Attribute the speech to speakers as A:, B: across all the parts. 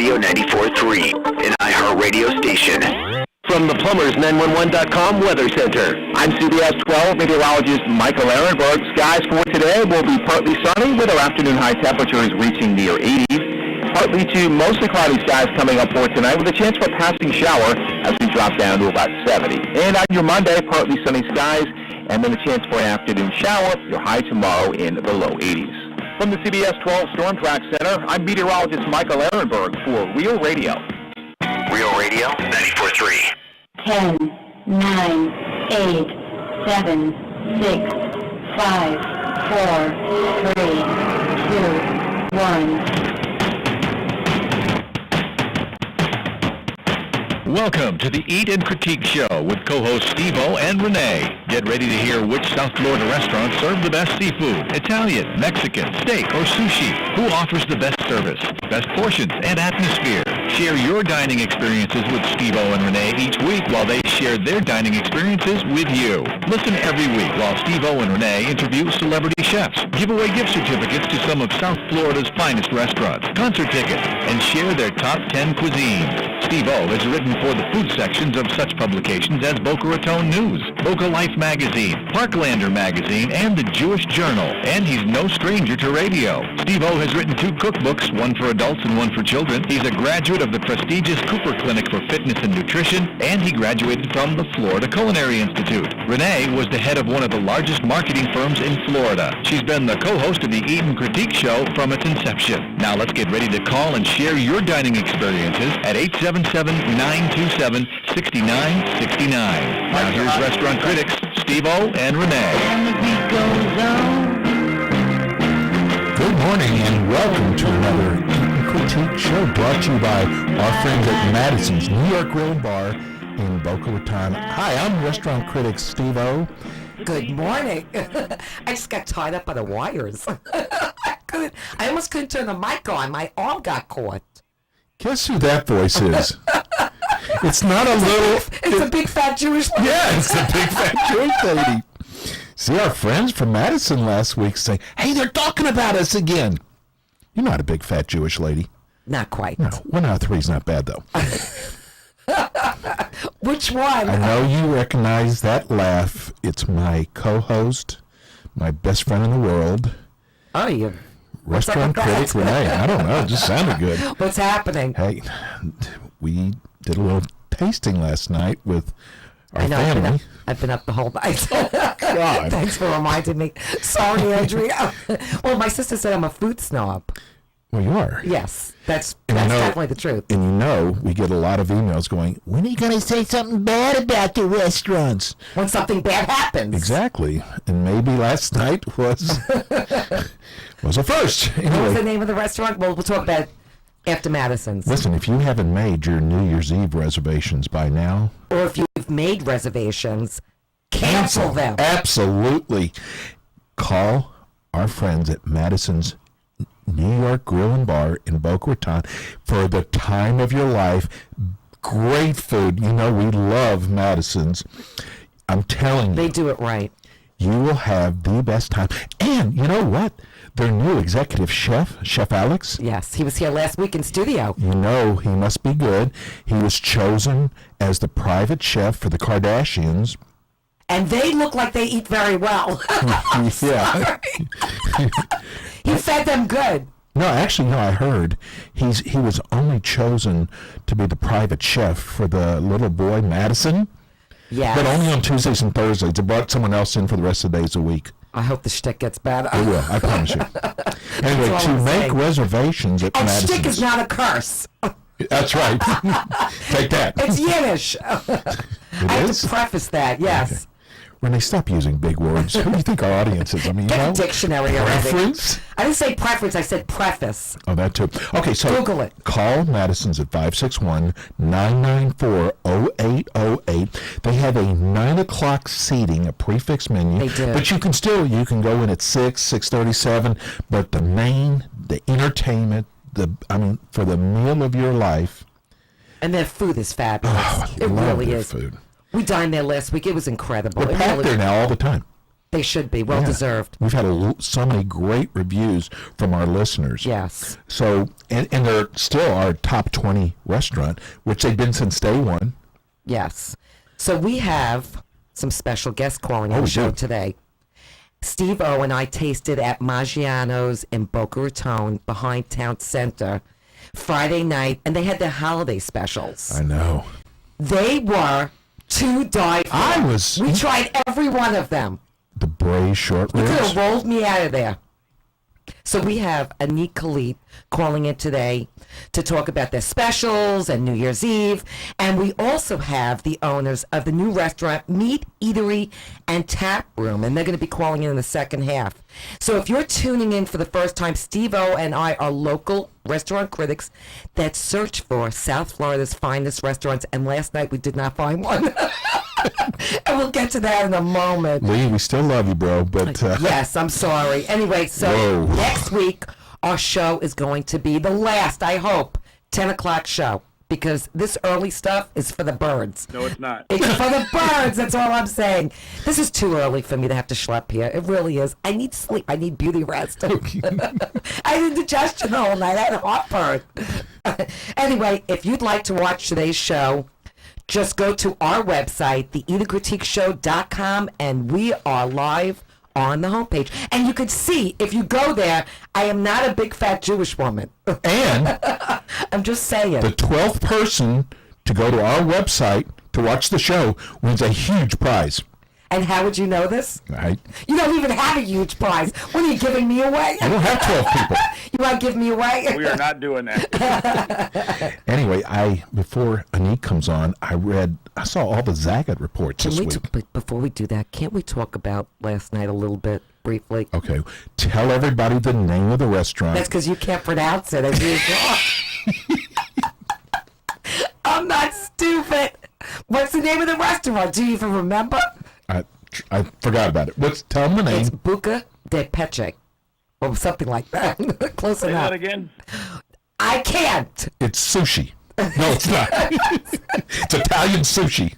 A: Radio 94.3, an iHeartRadio station. From the Plumbers911.com Weather Center, I'm CBS 12 meteorologist Michael Ehrenberg. Skies for today will be partly sunny with our afternoon high temperatures reaching near 80s. Partly to mostly cloudy skies coming up for tonight with a chance for a passing shower as we drop down to about 70. And on your Monday, partly sunny skies and then a chance for an afternoon shower. Your high tomorrow in the low 80s. From the CBS 12 Storm Track Center, I'm meteorologist Michael Ehrenberg for Real Radio. Real Radio 94.3.
B: 10, 9, 8, 7, 6, 5, 4, 3, 2, 1.
C: Welcome to the Eat and Critique Show with co-hosts Steve O and Renee. Get ready to hear which South Florida restaurants serve the best seafood, Italian, Mexican, steak, or sushi. Who offers the best service, best portions, and atmosphere. Share your dining experiences with Steve O and Renee each week while they share their dining experiences with you. Listen every week while Steve O and Renee interview celebrity chefs, give away gift certificates to some of South Florida's finest restaurants, concert tickets, and share their top 10 cuisines. Steve O has written for the food sections of such publications as Boca Raton News, Boca Life Magazine, Parklander Magazine, and the Jewish Journal. And he's no stranger to radio. Steve O has written 2 cookbooks, one for adults and one for children. He's a graduate of the prestigious Cooper Clinic for Fitness and Nutrition, and he graduated from the Florida Culinary Institute. Renee was the head of one of the largest marketing firms in Florida. She's been the co-host of the Eat and Critique Show from its inception. Now let's get ready to call and share your dining experiences at 877-927-6969. Now here's restaurant critics Steve O and Renee.
D: Good morning and welcome to another Eat and Critique Show brought to you by our friends at Madison's New York Grill and Bar in Boca Raton. Hi, I'm restaurant critic Steve O.
E: Good morning. I just got tied up by the wires. I almost couldn't turn the mic on. My arm got caught.
D: Guess who that voice is? It's not a little...
E: It's a big fat Jewish lady.
D: Yeah, it's a big fat Jewish lady. See, our friends from Madison last week say, hey, they're talking about us again. You're not a big fat Jewish lady.
E: Not quite.
D: No, 1 out of 3 is not bad, though.
E: Which one?
D: I know you recognize that laugh. It's my co-host, my best friend in the world.
E: Oh, you...
D: Restaurant critic Renee. I don't know. It just sounded good.
E: What's happening?
D: Hey, we did a little tasting last night with our family.
E: I've been up the whole night.
D: God.
E: Thanks for reminding me. Sorry, Andrea. Well, my sister said I'm a food snob.
D: Well, you are.
E: Yes, that's definitely the truth.
D: And you know, we get a lot of emails going, when are you going to say something bad about the restaurants?
E: When something bad happens.
D: Exactly. And maybe last night was a first. Anyway,
E: what was the name of the restaurant? Well, we'll talk about it after Madison's.
D: Listen, if you haven't made your New Year's Eve reservations by now,
E: or if you've made reservations, cancel them.
D: Absolutely. Call our friends at Madison's New York Grill and Bar in Boca Raton for the time of your life. Great food. You know, we love Madison's. I'm telling you.
E: They do it right.
D: You will have the best time. And you know what? Their new executive chef, Chef Alex.
E: Yes, he was here last week in studio.
D: You know, he must be good. He was chosen as the private chef for the Kardashians.
E: And they look like they eat very well.
D: Yeah.
E: He fed them good.
D: No, actually, no, I heard he was only chosen to be the private chef for the little boy, Madison.
E: Yeah.
D: But only on Tuesdays and Thursdays. They brought someone else in for the rest of the days a week.
E: I hope the shtick gets better.
D: It will, I promise you. Anyway, to make reservations at
E: and
D: Madison's.
E: shtick is not a curse.
D: That's right. Take that.
E: It's Yiddish. I have to preface that, yes.
D: Okay. Renee, stop using big words. Who do you think our audience is? I mean,
E: Get
D: you know,
E: a dictionary already.
D: Preference?
E: I didn't say preference, I said preface.
D: Oh, that too. Okay, so
E: Google it.
D: Call Madison's at 561-994-0808. They have a 9 o'clock seating, a prefix menu.
E: They do.
D: But you can go in at 6:37. But the entertainment, for the meal of your life.
E: And their food is fabulous.
D: Oh,
E: it
D: love
E: really
D: their
E: is.
D: Food.
E: We dined there last week. It was incredible.
D: We're packed there now all the time.
E: They should be. Well deserved.
D: We've had so many great reviews from our listeners.
E: Yes.
D: So, and they're still our top 20 restaurant, which they've been since day one.
E: Yes. So we have some special guests calling on the show today. Steve O and I tasted at Maggiano's in Boca Raton behind Town Center Friday night, and they had their holiday specials.
D: I know.
E: They were to die for. We tried every one of them.
D: The braised short ribs.
E: You could have rolled me out of there. So we have Anik Khalid calling in today to talk about their specials and New Year's Eve. And we also have the owners of the new restaurant, Meat, Eatery, and Tap Room. And they're going to be calling in the second half. So if you're tuning in for the first time, Steve O and I are local restaurant critics that search for South Florida's finest restaurants. And last night we did not find one. And we'll get to that in a moment.
D: Lee, we still love you, bro, but...
E: Yes, I'm sorry. Anyway, so next week, our show is going to be the last, I hope, 10 o'clock show. Because this early stuff is for the birds.
F: No, it's not.
E: It's for the birds, that's all I'm saying. This is too early for me to have to schlep here. It really is. I need sleep. I need beauty rest. I need digestion the whole night. I had heartburn. Anyway, if you'd like to watch today's show... just go to our website, theeatercritiqueshow.com, and we are live on the homepage. And you could see, if you go there, I am not a big fat Jewish woman.
D: And
E: I'm just saying.
D: The 12th person to go to our website to watch the show wins a huge prize.
E: And how would you know this?
D: Right.
E: You don't even have a huge prize. What are you giving me away?
D: I don't have 12 people.
E: You want to give me away?
F: We are not doing that.
D: Anyway, before Anik comes on, I saw all the Zagat reports this week.
E: But before we do that, can't we talk about last night a little bit briefly?
D: Okay. Tell everybody the name of the restaurant.
E: That's because you can't pronounce it as usual. I'm not stupid. What's the name of the restaurant? Do you even remember?
D: I forgot about it. Tell them the name.
E: It's Buca de Peche. Or something like that. Close
F: Say
E: enough.
F: that again.
E: I can't.
D: It's sushi. No, it's not. It's Italian sushi.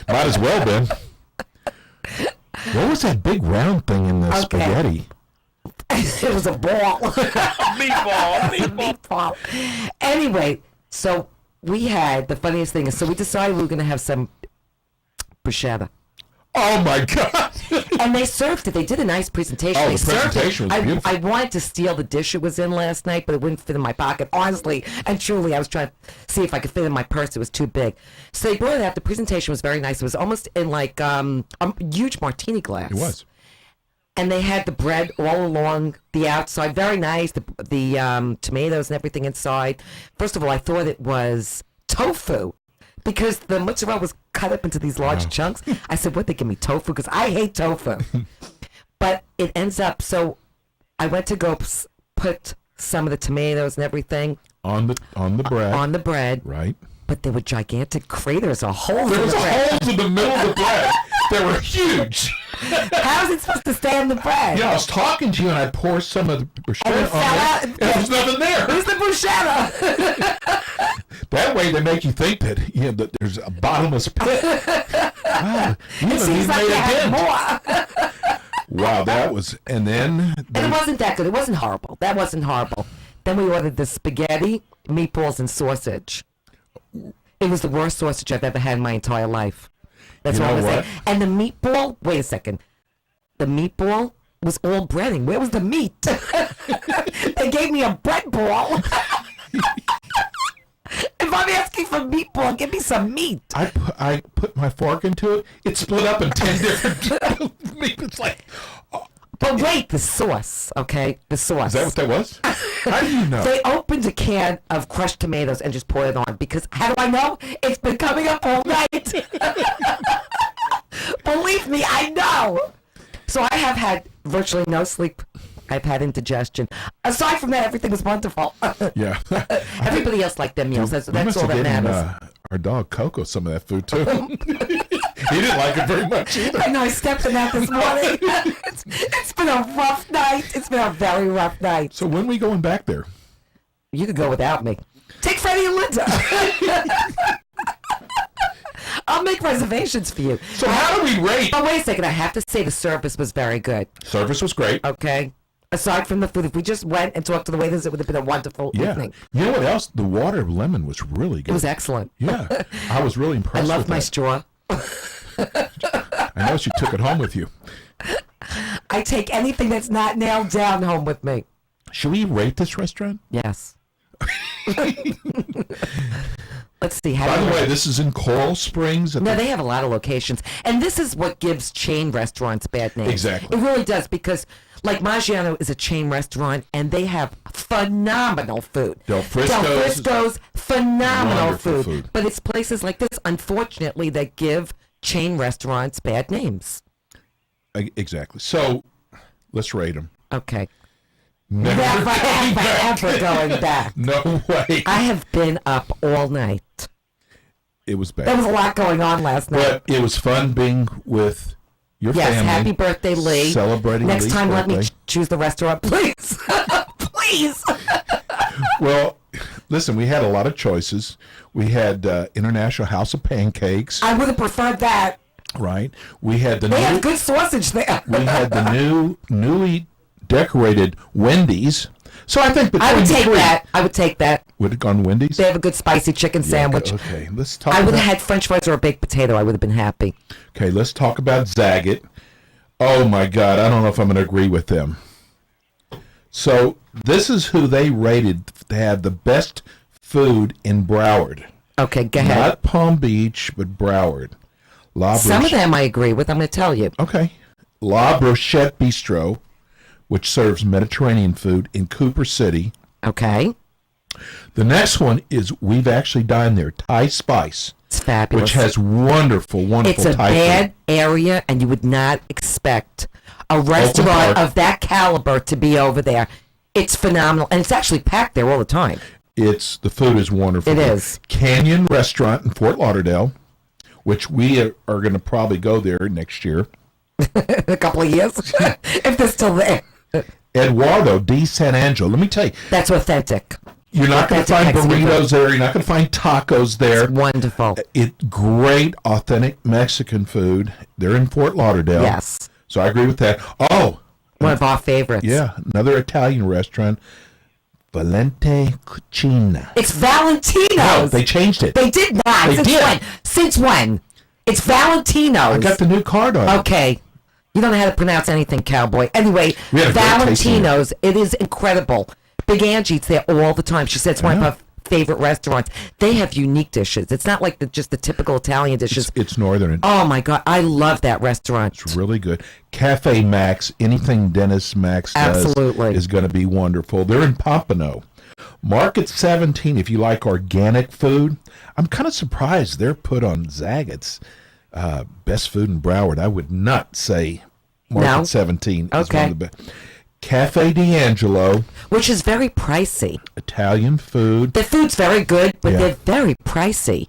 D: Might as well been. What was that big round thing in the spaghetti?
E: It was a ball.
F: Meatball.
E: Anyway, so we had, the funniest thing is, so we decided we were going to have some bruschetta.
D: Oh my God!
E: And they served it. They did a nice presentation.
D: Oh,
E: They
D: the presentation
E: served it.
D: was beautiful.
E: I wanted to steal the dish it was in last night, but it wouldn't fit in my pocket. Honestly and truly, I was trying to see if I could fit it in my purse. It was too big. So they brought it out. The presentation was very nice. It was almost in like a huge martini glass.
D: It was.
E: And they had the bread all along the outside. Very nice. The tomatoes and everything inside. First of all, I thought it was tofu, because the mozzarella was cut up into these large chunks. I said, what, they give me tofu? Because I hate tofu. But it ends up, so I went to go put some of the tomatoes and everything
D: On the bread.
E: on the bread.
D: Right.
E: But there were gigantic craters or holes
D: There
E: in
D: was
E: the bread.
D: holes in the middle of the bread. They were huge.
E: How is it supposed to stay in the bread?
D: Yeah, I was talking to you and I poured some of the bruschetta
E: And it
D: on
E: fell
D: there.
E: out.
D: And there was nothing there.
E: Where's the bruschetta?
D: That way they make you think that that there's a bottomless pit. Wow, you
E: It
D: haven't
E: seems
D: even
E: like
D: made
E: you
D: a
E: had
D: dent.
E: more.
D: Wow, that was, and then
E: And it wasn't that good. It wasn't horrible. That wasn't horrible. Then we ordered the spaghetti, meatballs, and sausage. It was the worst sausage I've ever had in my entire life. That's
D: You
E: what I
D: know
E: was
D: what?
E: saying. And the meatball, wait a second. The meatball was all breading. Where was the meat? They gave me a bread ball. If I'm asking for meatball, give me some meat.
D: I put my fork into it. It split up in 10 different meat. It's like,
E: But wait, the sauce, okay? The sauce.
D: is that what that was? How do you know?
E: They opened a can of crushed tomatoes and just poured it on, because how do I know? It's been coming up all night. Believe me, I know. So I have had virtually no sleep. I've had indigestion. Aside from that, everything was wonderful.
D: Yeah.
E: Everybody else liked their meals. That's
D: We must
E: all
D: have
E: that
D: given
E: matters.
D: our dog Coco some of that food too. He didn't like it very much either.
E: I know, I stepped in that this morning. It's been a rough night. It's been a very rough night.
D: So when we going back there?
E: You could go without me. Take Freddie and Linda. I'll I'll make reservations for you.
D: So how do we rate?
E: But wait a second. I have to say the service was very good.
D: Service was great.
E: Okay. Aside from the food, if we just went and talked to the waiters, it would have been a wonderful
D: Yeah.
E: evening.
D: You know what else? The water lemon was really good.
E: It was excellent.
D: Yeah. I was really
E: I
D: impressed
E: loved
D: with
E: my
D: that.
E: straw.
D: I know you took it home with you.
E: I take anything that's not nailed down home with me.
D: Should we rate this restaurant?
E: Yes. Let's see. How
D: By
E: do
D: the
E: you
D: way,
E: rate?
D: this is in Coral Springs.
E: No, they have a lot of locations. And this is what gives chain restaurants bad names.
D: Exactly.
E: It really does, because like Maggiano is a chain restaurant and they have phenomenal food.
D: Del Frisco's
E: phenomenal
D: wonderful
E: food.
D: food.
E: But it's places like this, unfortunately, that give chain restaurants bad names.
D: Exactly. So let's rate them.
E: Okay.
D: Never
E: Ever going back.
D: No way.
E: I have been up all night.
D: It was
E: There
D: bad.
E: was a lot going on last night.
D: But it was fun being with your
E: Yes,
D: family.
E: happy birthday, Lee.
D: Celebrating
E: Next
D: Lee's
E: time, let me
D: birthday.
E: choose the restaurant, please. Please.
D: Well, listen, we had a lot of choices. We had International House of Pancakes,
E: I would have preferred that.
D: right? We had the
E: They
D: new,
E: have good sausage there.
D: we had the newly decorated Wendy's. So I think between
E: I would
D: the
E: take
D: three,
E: that. I would take that.
D: would have gone Wendy's.
E: They have a good spicy chicken sandwich.
D: Okay, let's talk.
E: I would
D: about,
E: have had French fries or a baked potato. I would have been happy.
D: Okay, let's talk about Zagat. Oh my God, I don't know if I'm going to agree with them. So this is who they rated to have the best food in Broward.
E: Okay, go ahead.
D: Not Palm Beach, but Broward. La
E: Some of
D: Brochette-
E: them I agree with. I'm going to tell you.
D: Okay. La Brochette Bistro, which serves Mediterranean food in Cooper City.
E: Okay.
D: The next one is, we've actually dined there, Thai Spice,
E: It's fabulous.
D: which has wonderful, wonderful
E: It's a
D: Thai
E: bad
D: food.
E: area, and you would not expect a restaurant
D: Park.
E: of that caliber to be over there. It's phenomenal, and it's actually packed there all the time.
D: The food is wonderful.
E: It is.
D: Canyon Restaurant in Fort Lauderdale, which we are going to probably go there next year.
E: In a couple of years, if they're still there.
D: Eduardo di San Angelo. Let me tell you,
E: That's authentic.
D: you're not going to
E: Authentic
D: find
E: Mexican
D: burritos
E: food.
D: there. You're not going to find tacos there.
E: It's wonderful.
D: It's great, authentic Mexican food. They're in Fort Lauderdale.
E: Yes.
D: So I agree with that. Oh,
E: One of our favorites.
D: yeah, another Italian restaurant, Valente Cucina.
E: It's Valentino's.
D: No, they changed it.
E: They did not.
D: They
E: Since
D: did.
E: when? Since when? It's Valentino's.
D: I got the new card on it.
E: Okay. You don't know how to pronounce anything, cowboy. Anyway,
D: We had a great tasting
E: Valentino's, it is incredible. Big Angie eats there all the time. She said it's one of
D: Yeah.
E: her favorite restaurants. They have unique dishes. It's not like just the typical Italian dishes.
D: It's northern.
E: Oh my God, I love that restaurant.
D: It's really good. Cafe Max, anything Dennis Max does
E: Absolutely.
D: is going to be wonderful. They're in Pompano. Market 17, if you like organic food. I'm kind of surprised they're put on Zagat's best food in Broward. I would not say Market
E: No?
D: 17 is
E: Okay.
D: one of the best. Cafe D'Angelo,
E: Which is very pricey.
D: Italian food.
E: The food's very good, but
D: Yeah.
E: they're very pricey.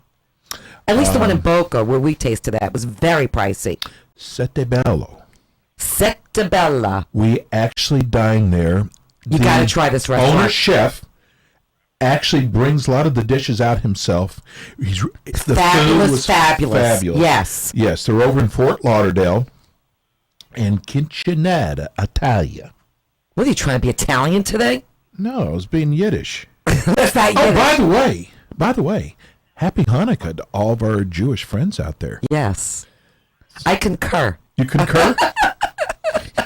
E: At least the one in Boca, where we tasted that, was very pricey.
D: Sette Bello.
E: Sette Bella.
D: We actually dine there.
E: You
D: The
E: gotta try this restaurant.
D: Owner chef actually brings a lot of the dishes out himself. The
E: Fabulous,
D: food was
E: fabulous. Yes.
D: Yes, they're over in Fort Lauderdale and Cincinnati, Italia.
E: What are you trying to be Italian today?
D: No, I was being Yiddish.
E: That's not
D: Oh,
E: Yiddish.
D: by the way, happy Hanukkah to all of our Jewish friends out there.
E: Yes. I concur.
D: You concur?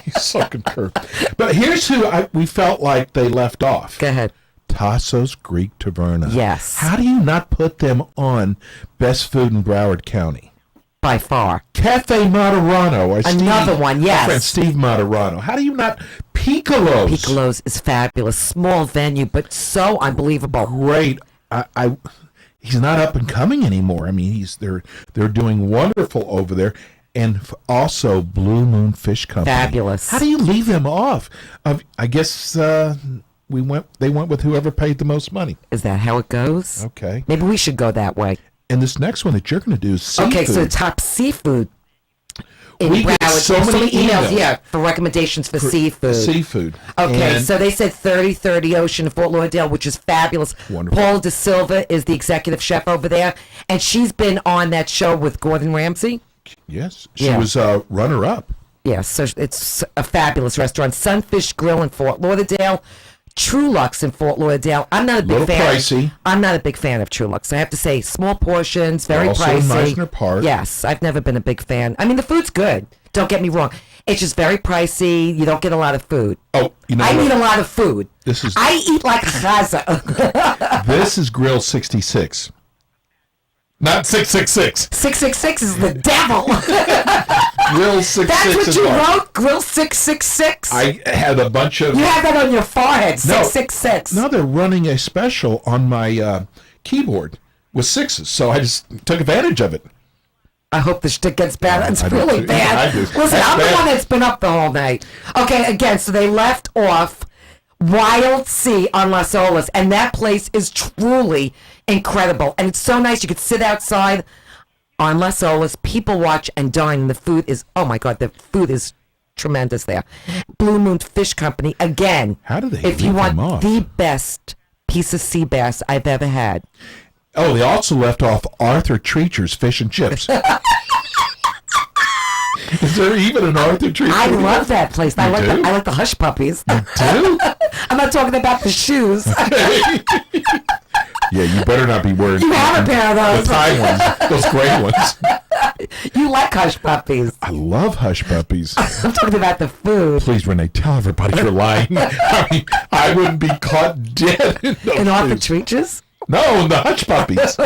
D: You so concur. But here's who we felt like they left off.
E: Go ahead.
D: Tasso's Greek Taverna.
E: Yes.
D: How do you not put them on best food in Broward County?
E: By far.
D: Cafe Moderano.
E: Another one, yes.
D: Our friend Steve Moderano. How do you not? Piccolo's.
E: Piccolo's is fabulous. Small venue, but so unbelievable.
D: Great. He's not up and coming anymore. I mean, they're doing wonderful over there. And also Blue Moon Fish Company.
E: Fabulous.
D: How do you leave them off? I guess they went with whoever paid the most money.
E: Is that how it goes?
D: Okay.
E: Maybe we should go that way.
D: And this next one that you're going to do is seafood.
E: Okay, so top seafood. in
D: We get
E: Broward.
D: so many emails.
E: Yeah, for recommendations for seafood.
D: Seafood.
E: Okay,
D: And
E: so they said 3030 Ocean in Fort Lauderdale, which is fabulous.
D: Wonderful.
E: Paula De Silva is the executive chef over there, and she's been on that show with Gordon Ramsay.
D: yes, she
E: Yeah.
D: was runner-up.
E: Yes, so it's a fabulous restaurant. Sunfish Grill in Fort Lauderdale. True Lux in Fort Lauderdale. I'm not a big
D: Little
E: fan.
D: pricey.
E: I'm not a big fan of True Lux. I have to say, small portions, very
D: Also in
E: pricey.
D: Meisner Park.
E: Yes, I've never been a big fan. I mean, the food's good. Don't get me wrong. It's just very pricey. You don't get a lot of food.
D: Oh, you know
E: I
D: what?
E: need a lot of food.
D: This is-
E: I eat like chaza.
D: This is Grill 66. Not 666.
E: 666 is the devil.
D: Grill 66
E: That's what
D: is
E: you
D: large.
E: wrote? Grill 666?
D: I had a bunch of...
E: You have that on your forehead,
D: No.
E: 666.
D: No, they're running a special on my keyboard with sixes, so I just took advantage of it.
E: I hope the shtick gets bad. It's
D: I do
E: really
D: too.
E: bad.
D: I do.
E: Listen,
D: That's
E: I'm the
D: bad.
E: one that's been up the whole night. Okay, again, so they left off Wild Sea on Las Olas, and that place is truly incredible. And it's so nice. You could sit outside on Las Olas, people watch and dine, and the food is, oh my God, the food is tremendous there. Blue Moon Fish Company, again,
D: How do they
E: if you
D: leave
E: want
D: them off?
E: the best piece of sea bass I've ever had.
D: Oh, they also left off Arthur Treacher's Fish and Chips. Is there even an Arthur Treacher?
E: I love that place. I
D: You
E: like
D: do?
E: I like the Hush Puppies.
D: Do?
E: I'm not talking about the shoes.
D: Yeah, you better not be wearing
E: You have a pair of
D: the
E: those.
D: Thai ones, those gray ones.
E: You like Hush Puppies.
D: I love Hush Puppies.
E: I'm talking about the food.
D: Please, Renee, tell everybody you're lying. I mean, I wouldn't be caught dead in those
E: And off the
D: shoes.
E: Treaches.
D: No, the Hush Puppies.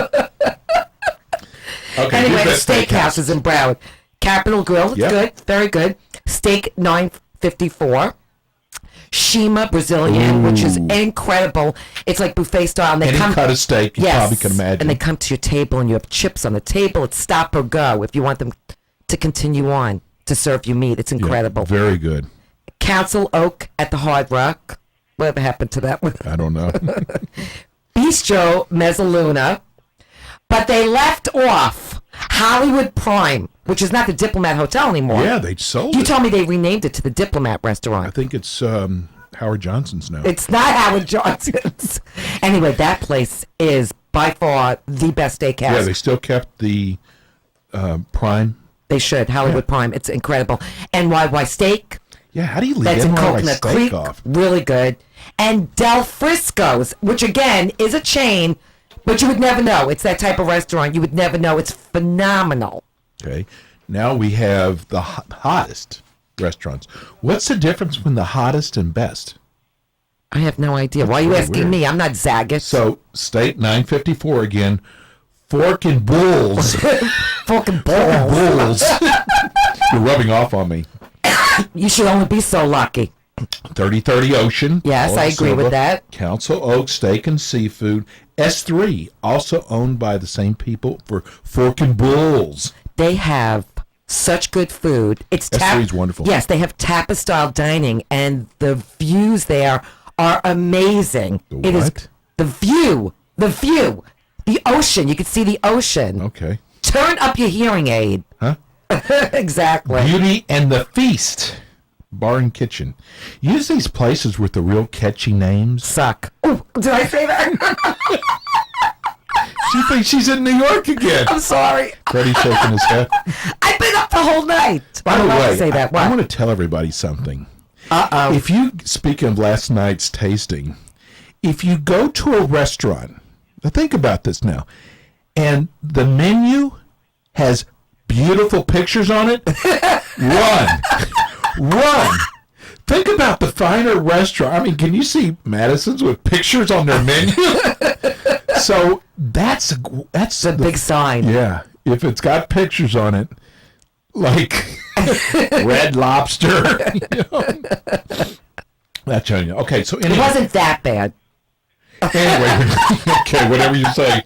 D: Okay,
E: Anyway,
D: here's
E: the
D: that
E: steakhouse is in Broward. Capitol Grill, it's
D: Yep.
E: good, very good. Steak $9.54. Shima Brazilian, which is incredible. It's like buffet style. And they
D: Any
E: come,
D: cut of steak you
E: yes,
D: probably can imagine.
E: and they come to your table and you have chips on the table. It's stop or go if you want them to continue on to serve you meat. It's
D: Yeah,
E: incredible.
D: very good.
E: Council Oak at the Hard Rock. Whatever happened to that one?
D: I don't know.
E: Bistro Mezzaluna. But they left off Hollywood Prime, which is not the Diplomat Hotel anymore.
D: Yeah, they sold
E: You
D: it.
E: told me they renamed it to the Diplomat
D: I
E: Restaurant.
D: think it's Howard Johnson's now.
E: It's not Howard Johnson's. Anyway, that place is by far the best steakhouse.
D: Yeah, they still kept the prime.
E: They should. Hollywood Prime. It's incredible. NYY Steak.
D: Yeah, how do you leave
E: That's in
D: NYY
E: Coconut
D: steak
E: Creek.
D: off?
E: Really good. And Del Frisco's, which again is a chain, but you would never know. It's that type of restaurant. You would never know. It's phenomenal.
D: Okay, now we have the hottest restaurants. What's the difference between the hottest and best?
E: I have no idea. Why are you
D: really
E: asking
D: weird.
E: me? I'm not Zagat.
D: So, steak $9.54 again. Fork and Bulls.
E: Fucking balls.
D: Bulls. You're rubbing off on me.
E: You should only be so lucky.
D: 3030 Ocean.
E: Yes,
D: Paula
E: I agree with
D: Silva.
E: that.
D: Council Oak Steak and Seafood. S3, also owned by the same people for Fork and Bulls.
E: They have such good food. It's
D: S3 is wonderful.
E: Yes, they have Tapa style dining, and the views there are amazing.
D: The
E: It is
D: what?
E: the view, the ocean. You can see the ocean.
D: Okay.
E: Turn up your hearing aid.
D: Huh?
E: Exactly.
D: Beauty and the Feast. Bar and Kitchen. Use these places with the real catchy names.
E: Suck. Ooh, did I say that?
D: She thinks she's in New York again.
E: I'm sorry.
D: Freddie's shaking his head.
E: I've been up the whole night.
D: By
E: I'm
D: the
E: allowed
D: way,
E: to say that.
D: I
E: What?
D: want to tell everybody something.
E: Uh-oh.
D: If you, speaking of last night's tasting, if you go to a restaurant, now think about this now, and the menu has beautiful pictures on it, run. Run. Think about the finer restaurant. I mean, can you see Madison's with pictures on their menu? So that's
E: a big sign.
D: Yeah, if it's got pictures on it, like Red Lobster. You know? That's telling you. Okay, so
E: It
D: anyway,
E: wasn't that bad.
D: anyway, okay, whatever you say.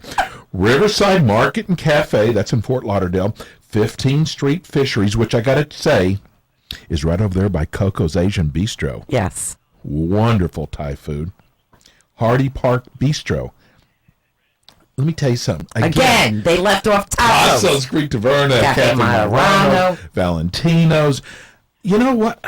D: Riverside Market and Cafe, that's in Fort Lauderdale. 15th Street Fisheries, which I got to say is right over there by Coco's Asian Bistro.
E: Yes.
D: Wonderful Thai food. Hardy Park Bistro. let me tell you something.
E: Again, they left off
D: Tasso's,
E: Tasso's.
D: Greek Taverna,
E: Cafe
D: Cafe
E: Marano.
D: Marano, Valentino's. You know what?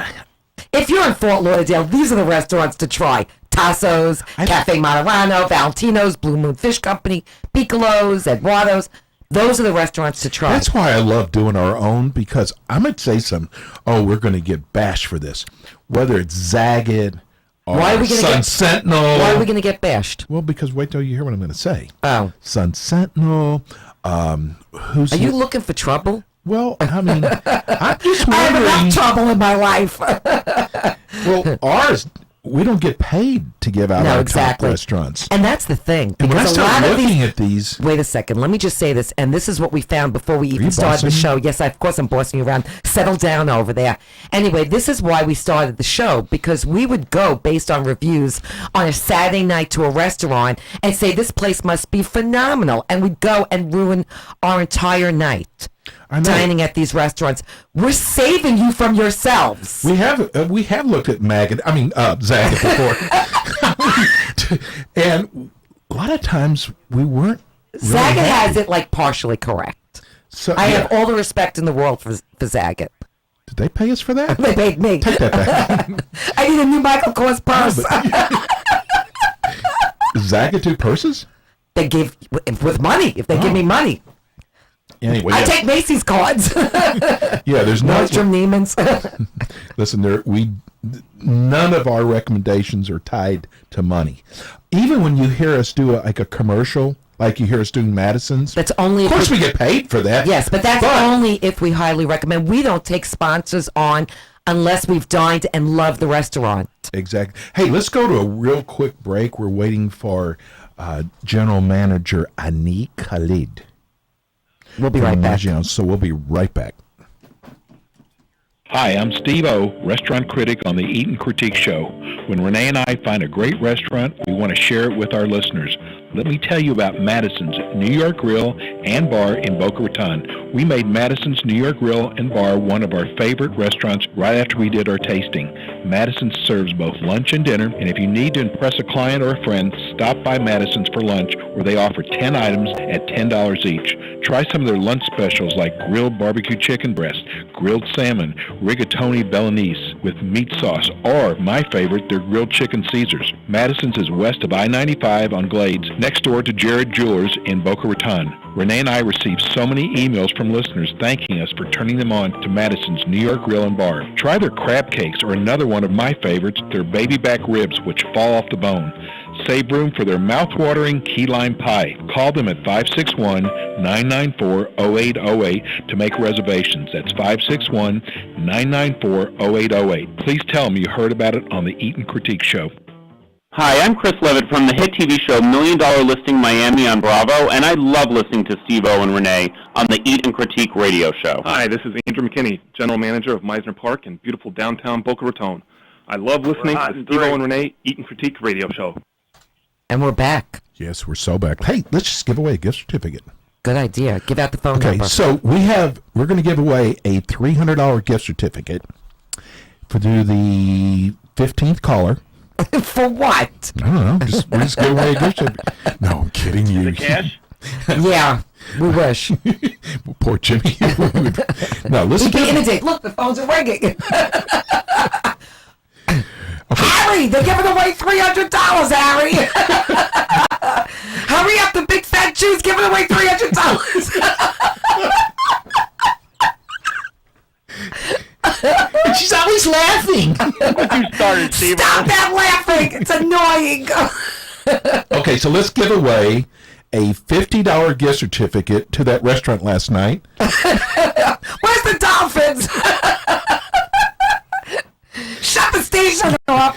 E: If you're in Fort Lauderdale, these are the restaurants to try. Tasso's, Cafe Marano, Valentino's, Blue Moon Fish Company, Piccolo's, Eduardo's. Those are the restaurants to try.
D: That's why I love doing our own, because I'm going to say some, we're going to get bashed for this. Whether it's Zagat or Sun Sentinel.
E: Why are we going to get bashed?
D: Well, because wait till you hear what I'm going to say.
E: Oh.
D: Sun Sentinel.
E: Are you looking for trouble?
D: Well, I mean, I'm just wondering.
E: I have enough trouble in my life.
D: Well, ours, we don't get paid to give out our top restaurants.
E: And that's the thing.
D: And when I
E: Because a
D: start
E: lot of
D: looking at these.
E: Wait a second. Let me just say this. And this is what we found before we even started the show. Yes, of course I'm bossing you around. Settle down over there. Anyway, this is why we started the show. Because we would go based on reviews on a Saturday night to a restaurant and say this place must be phenomenal. And we'd go and ruin our entire night. Dining at these restaurants. We're saving you from yourselves.
D: We have looked at Zagat before, and a lot of times we weren't. Really
E: Zagat has it like partially correct.
D: So
E: I have all the respect in the world for Zagat.
D: Did they pay us for that?
E: They paid me.
D: Take that back.
E: I need a new Michael Kors purse.
D: Zagat do purses?
E: They give with money if they give me money.
D: Anyway,
E: I take Macy's cards.
D: Yeah, there's
E: Nordstrom, Neiman's.
D: Listen, none of our recommendations are tied to money. Even when you hear us do a commercial, like you hear us doing Madison's,
E: That's only.
D: of course we get paid for that.
E: Yes, but that's only if we highly recommend. We don't take sponsors on unless we've dined and loved the restaurant.
D: Exactly. Hey, let's go to a real quick break. We're waiting for General Manager Ani Khalid.
E: We'll be right back.
D: So we'll be right back.
C: Hi, I'm Steve O, restaurant critic on the Eat and Critique Show. When Renee and I find a great restaurant, we want to share it with our listeners. Let me tell you about Madison's New York Grill and Bar in Boca Raton. We made Madison's New York Grill and Bar one of our favorite restaurants right after we did our tasting. Madison serves both lunch and dinner, and if you need to impress a client or a friend, stop by Madison's for lunch, where they offer 10 items at $10 each. Try some of their lunch specials like grilled barbecue chicken breast, grilled salmon, rigatoni Bolognese with meat sauce, or, my favorite, their grilled chicken Caesars. Madison's is west of I-95 on Glades, next door to Jared Jewelers in Boca Raton. Renee and I received so many emails from listeners thanking us for turning them on to Madison's New York Grill and Bar. Try their crab cakes, or another one of my favorites, their baby back ribs, which fall off the bone. Save room for their mouth-watering key lime pie. Call them at 561-994-0808 to make reservations. That's 561-994-0808. Please tell them you heard about it on the Eat and Critique Show.
A: Hi, I'm Chris Levitt from the hit TV show $1 Million Listing Miami on Bravo, and I love listening to Steve O and Renee on the Eat and Critique radio show.
G: Hi, this is Andrew McKinney, General Manager of Meisner Park in beautiful downtown Boca Raton. I love listening to the Steve O and Renee Eat and Critique radio show.
E: And we're back.
D: Yes, we're so back. Hey, let's just give away a gift certificate.
E: Good idea. Give out the phone number.
D: Okay, so we're going to give away a $300 gift certificate for the 15th caller.
E: For what?
D: I don't know. We're just giving away a gift certificate. No, I'm kidding you.
G: The cash?
E: Yeah, we wish.
D: Poor Jimmy. No, listen.
E: We can imitate. Look, the phones are ringing. Harry, they're giving away $300, Harry. Hurry up, the big fat Jew's giving away $300.
D: And she's always laughing.
G: You started, Steve.
E: Stop that laughing. It's annoying.
D: Okay, so let's give away a $50 gift certificate to that restaurant last night.
E: Where's the dolphins? Shut the station off.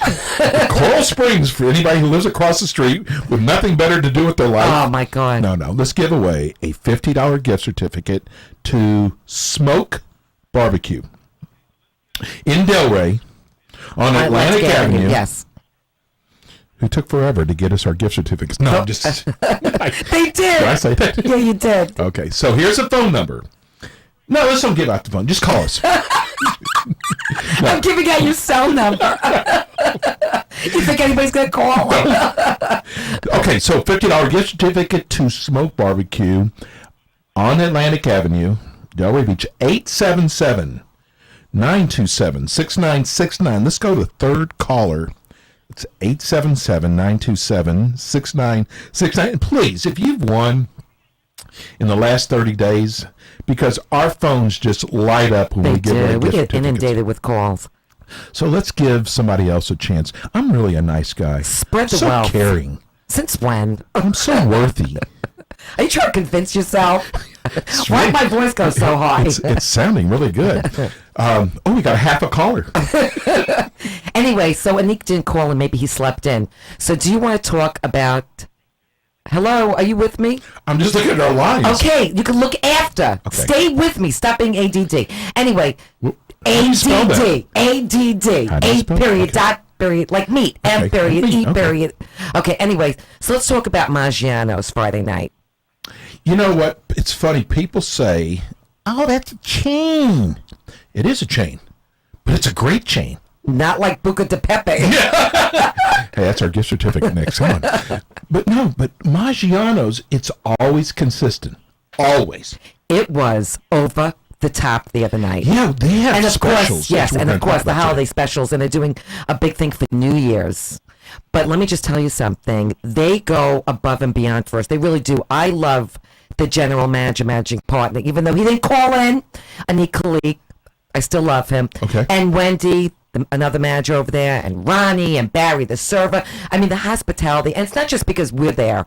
D: Coral Springs, for anybody who lives across the street with nothing better to do with their life.
E: Oh, my God.
D: No, let's give away a $50 gift certificate to Smoke Barbecue in Delray on Atlantic Avenue.
E: Yes.
D: Who took forever to get us our gift certificates. No, just...
E: They did.
D: Did I say that?
E: Yeah, you did.
D: Okay, so here's a phone number. No, let's don't give out the phone. Just call us.
E: I'm giving out your cell number. You think anybody's going to call?
D: Okay, so $50 gift certificate to Smoke Barbecue on Atlantic Avenue, Delray Beach, 877-927-6969. Let's go to third caller. It's 877-927-6969. Please, if you've won in the last 30 days, because our phones just light up when we give away gift
E: We get
D: certificates.
E: inundated with calls.
D: So let's give somebody else a chance. I'm really a nice guy.
E: Spread the
D: so
E: wealth.
D: caring.
E: Since when?
D: I'm so worthy.
E: Are you trying to convince yourself? Why did my voice go so high?
D: It's sounding really good. We got half a caller.
E: Anyway, so Anik didn't call and maybe he slept in. So do you want to talk about... Hello, are you with me?
D: I'm just looking at our lines.
E: Okay, you can look after.
D: Okay.
E: Stay with me. Stop being ADD. Anyway,
D: How do you spell that?
E: ADD.
D: How do you
E: A
D: spell it?
E: period,
D: Okay.
E: dot period, like meat. M
D: Okay,
E: period,
D: meat,
E: E
D: okay.
E: period. Okay, anyway, so let's talk about Maggiano's Friday night.
D: You know what? It's funny. People say, oh, that's a chain. It is a chain, but it's a great chain.
E: Not like Buca de Pepe.
D: Hey, that's our gift certificate next. Come on. But Maggiano's, it's always consistent. Always.
E: It was over the top the other night.
D: Yeah, they have
E: And of
D: specials.
E: course, yes,
D: That's what
E: and
D: we're
E: of
D: gonna
E: course
D: talk
E: the
D: about
E: holiday
D: today.
E: specials, and they're doing a big thing for New Year's. But let me just tell you something. They go above and beyond for us. They really do. I love the general manager, managing partner, even though he didn't call in. Anik Khalik, I still love him.
D: Okay.
E: And Wendy, another manager over there, and Ronnie and Barry, the server. I mean, the hospitality, and it's not just because we're there.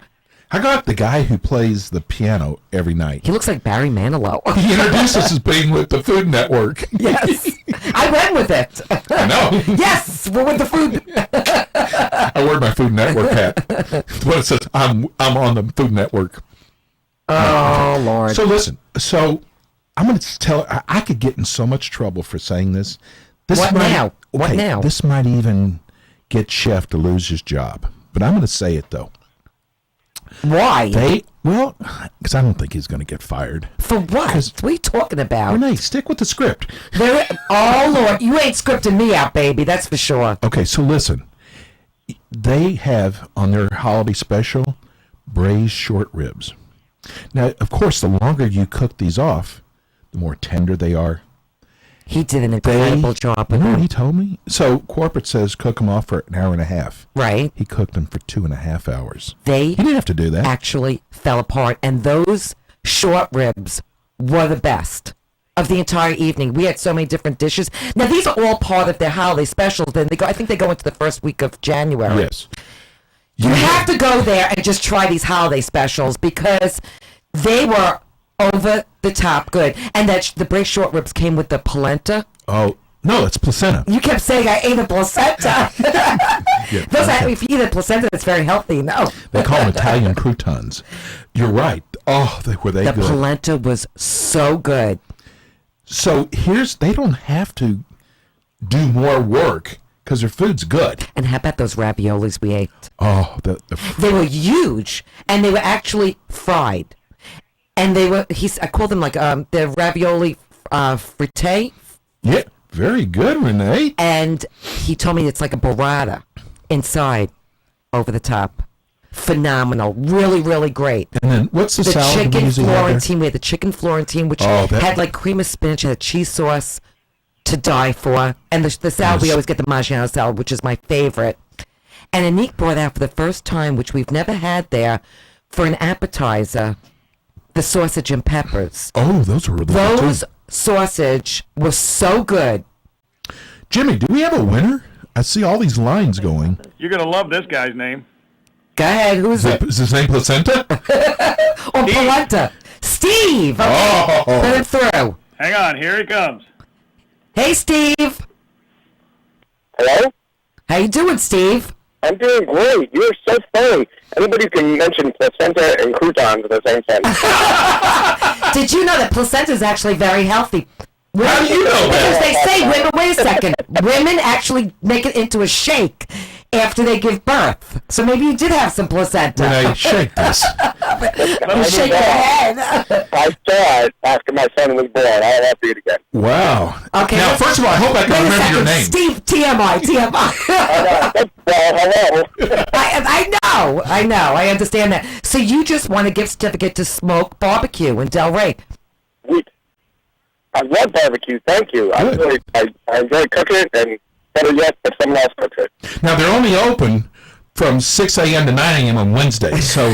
D: How about the guy who plays the piano every night?
E: He looks like Barry Manilow.
D: He introduced us as being with the Food Network.
E: Yes, I went with it.
D: I know.
E: Yes, we're with the food.
D: I wear my Food Network hat. What it says, I'm on the Food Network.
E: Oh Lord.
D: So listen, I'm going to tell, I could get in so much trouble for saying this.
E: What now? What
D: Okay,
E: now?
D: This might even get Chef to lose his job. But I'm going to say it, though.
E: Why?
D: Because I don't think he's going to get fired.
E: For what? What are you talking about?
D: Renee, stick with the script.
E: Oh Lord, you ain't scripting me out, baby. That's for sure.
D: Okay, so listen. They have on their holiday special braised short ribs. Now, of course, the longer you cook these off, the more tender they are.
E: He did an incredible job
D: You
E: with
D: know what
E: them.
D: he told me? So corporate says cook them off for an hour and a half.
E: Right.
D: He cooked them for 2.5 hours.
E: They
D: He didn't have to do that.
E: actually fell apart, and those short ribs were the best of the entire evening. We had so many different dishes. Now these are all part of their holiday specials. Then I think they go into the first week of January.
D: Yes.
E: You have to go there and just try these holiday specials because they were over the top good. And that the braised short ribs came with the polenta.
D: Oh, no, it's placenta.
E: You kept saying I ate a placenta.
D: Yeah,
E: Those
D: okay.
E: if you eat a placenta, it's very healthy. No.
D: They call them Italian croutons. You're right. Oh, were they
E: The
D: good.
E: polenta was so good.
D: So they don't have to do more work because their food's good.
E: And how about those raviolis we ate?
D: Oh,
E: They were huge, and they were actually fried. And they were, I called them like the ravioli fritte.
D: yeah, very good, Renee.
E: And he told me it's like a burrata inside, over the top. Phenomenal. Really, really great.
D: And then what's the
E: The
D: salad we
E: chicken
D: usually have there?
E: Florentine. We had the chicken Florentine, which
D: Oh, that-
E: had like cream of spinach, had a cheese sauce to die for. And the salad, we
D: Yes.
E: always get the Maggiano salad, which is my favorite. And Anik brought out for the first time, which we've never had there, for an appetizer, the sausage and peppers.
D: Oh, those were really good,
E: Those
D: too.
E: sausage was so good.
D: Jimmy, do we have a winner? I see all these lines going.
F: You're going to love this guy's name.
E: Go ahead, who's it?
D: Is his name Placenta?
E: Or polenta. Steve! Okay,
D: Oh.
E: put him through.
F: Hang on, here he comes.
E: Hey, Steve.
A: Hello?
E: How you doing, Steve?
A: I'm doing great. You're so funny. Anybody can mention placenta and croutons at the same time.
E: Did you know that placenta is actually very healthy?
D: How do you know
E: Because
D: that?
E: they say women, wait a second, women actually make it into a shake after they give birth. So maybe you did have some placenta.
D: Renee, shake this.
E: You shake your head.
A: I saw it after my son was born. I'll have to eat again.
D: Wow.
E: Okay.
D: Now, first of all, I hope I can
E: Wait a
D: remember your
E: second.
D: name.
E: Steve, TMI.
A: Well, hello.
E: I know. I understand that. So you just want a gift certificate to Smoke Barbecue in Delray.
A: I love barbecue. Thank you. I enjoy cooking it, and better yet, if someone else cooks it.
D: Now, they're only open from 6 a.m. to 9 a.m. on Wednesdays, so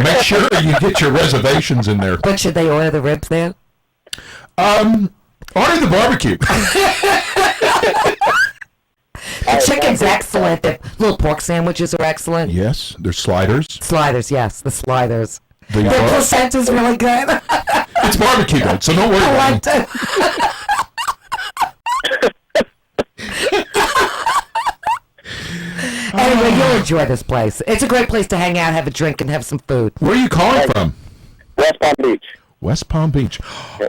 D: make sure you get your reservations in there.
E: But should they order the ribs there?
D: Order the barbecue.
E: The chicken's excellent. The little pork sandwiches are excellent.
D: Yes, there's sliders.
E: Sliders, yes, the sliders.
D: The
E: The
D: bar-
E: placenta's really good.
D: it's barbecue, though, so don't worry
E: I
D: about
E: liked
D: it.
E: it. Anyway, you'll enjoy this place. It's a great place to hang out, have a drink, and have some food.
D: Where are you calling from?
A: West Palm Beach.
D: West Palm Beach.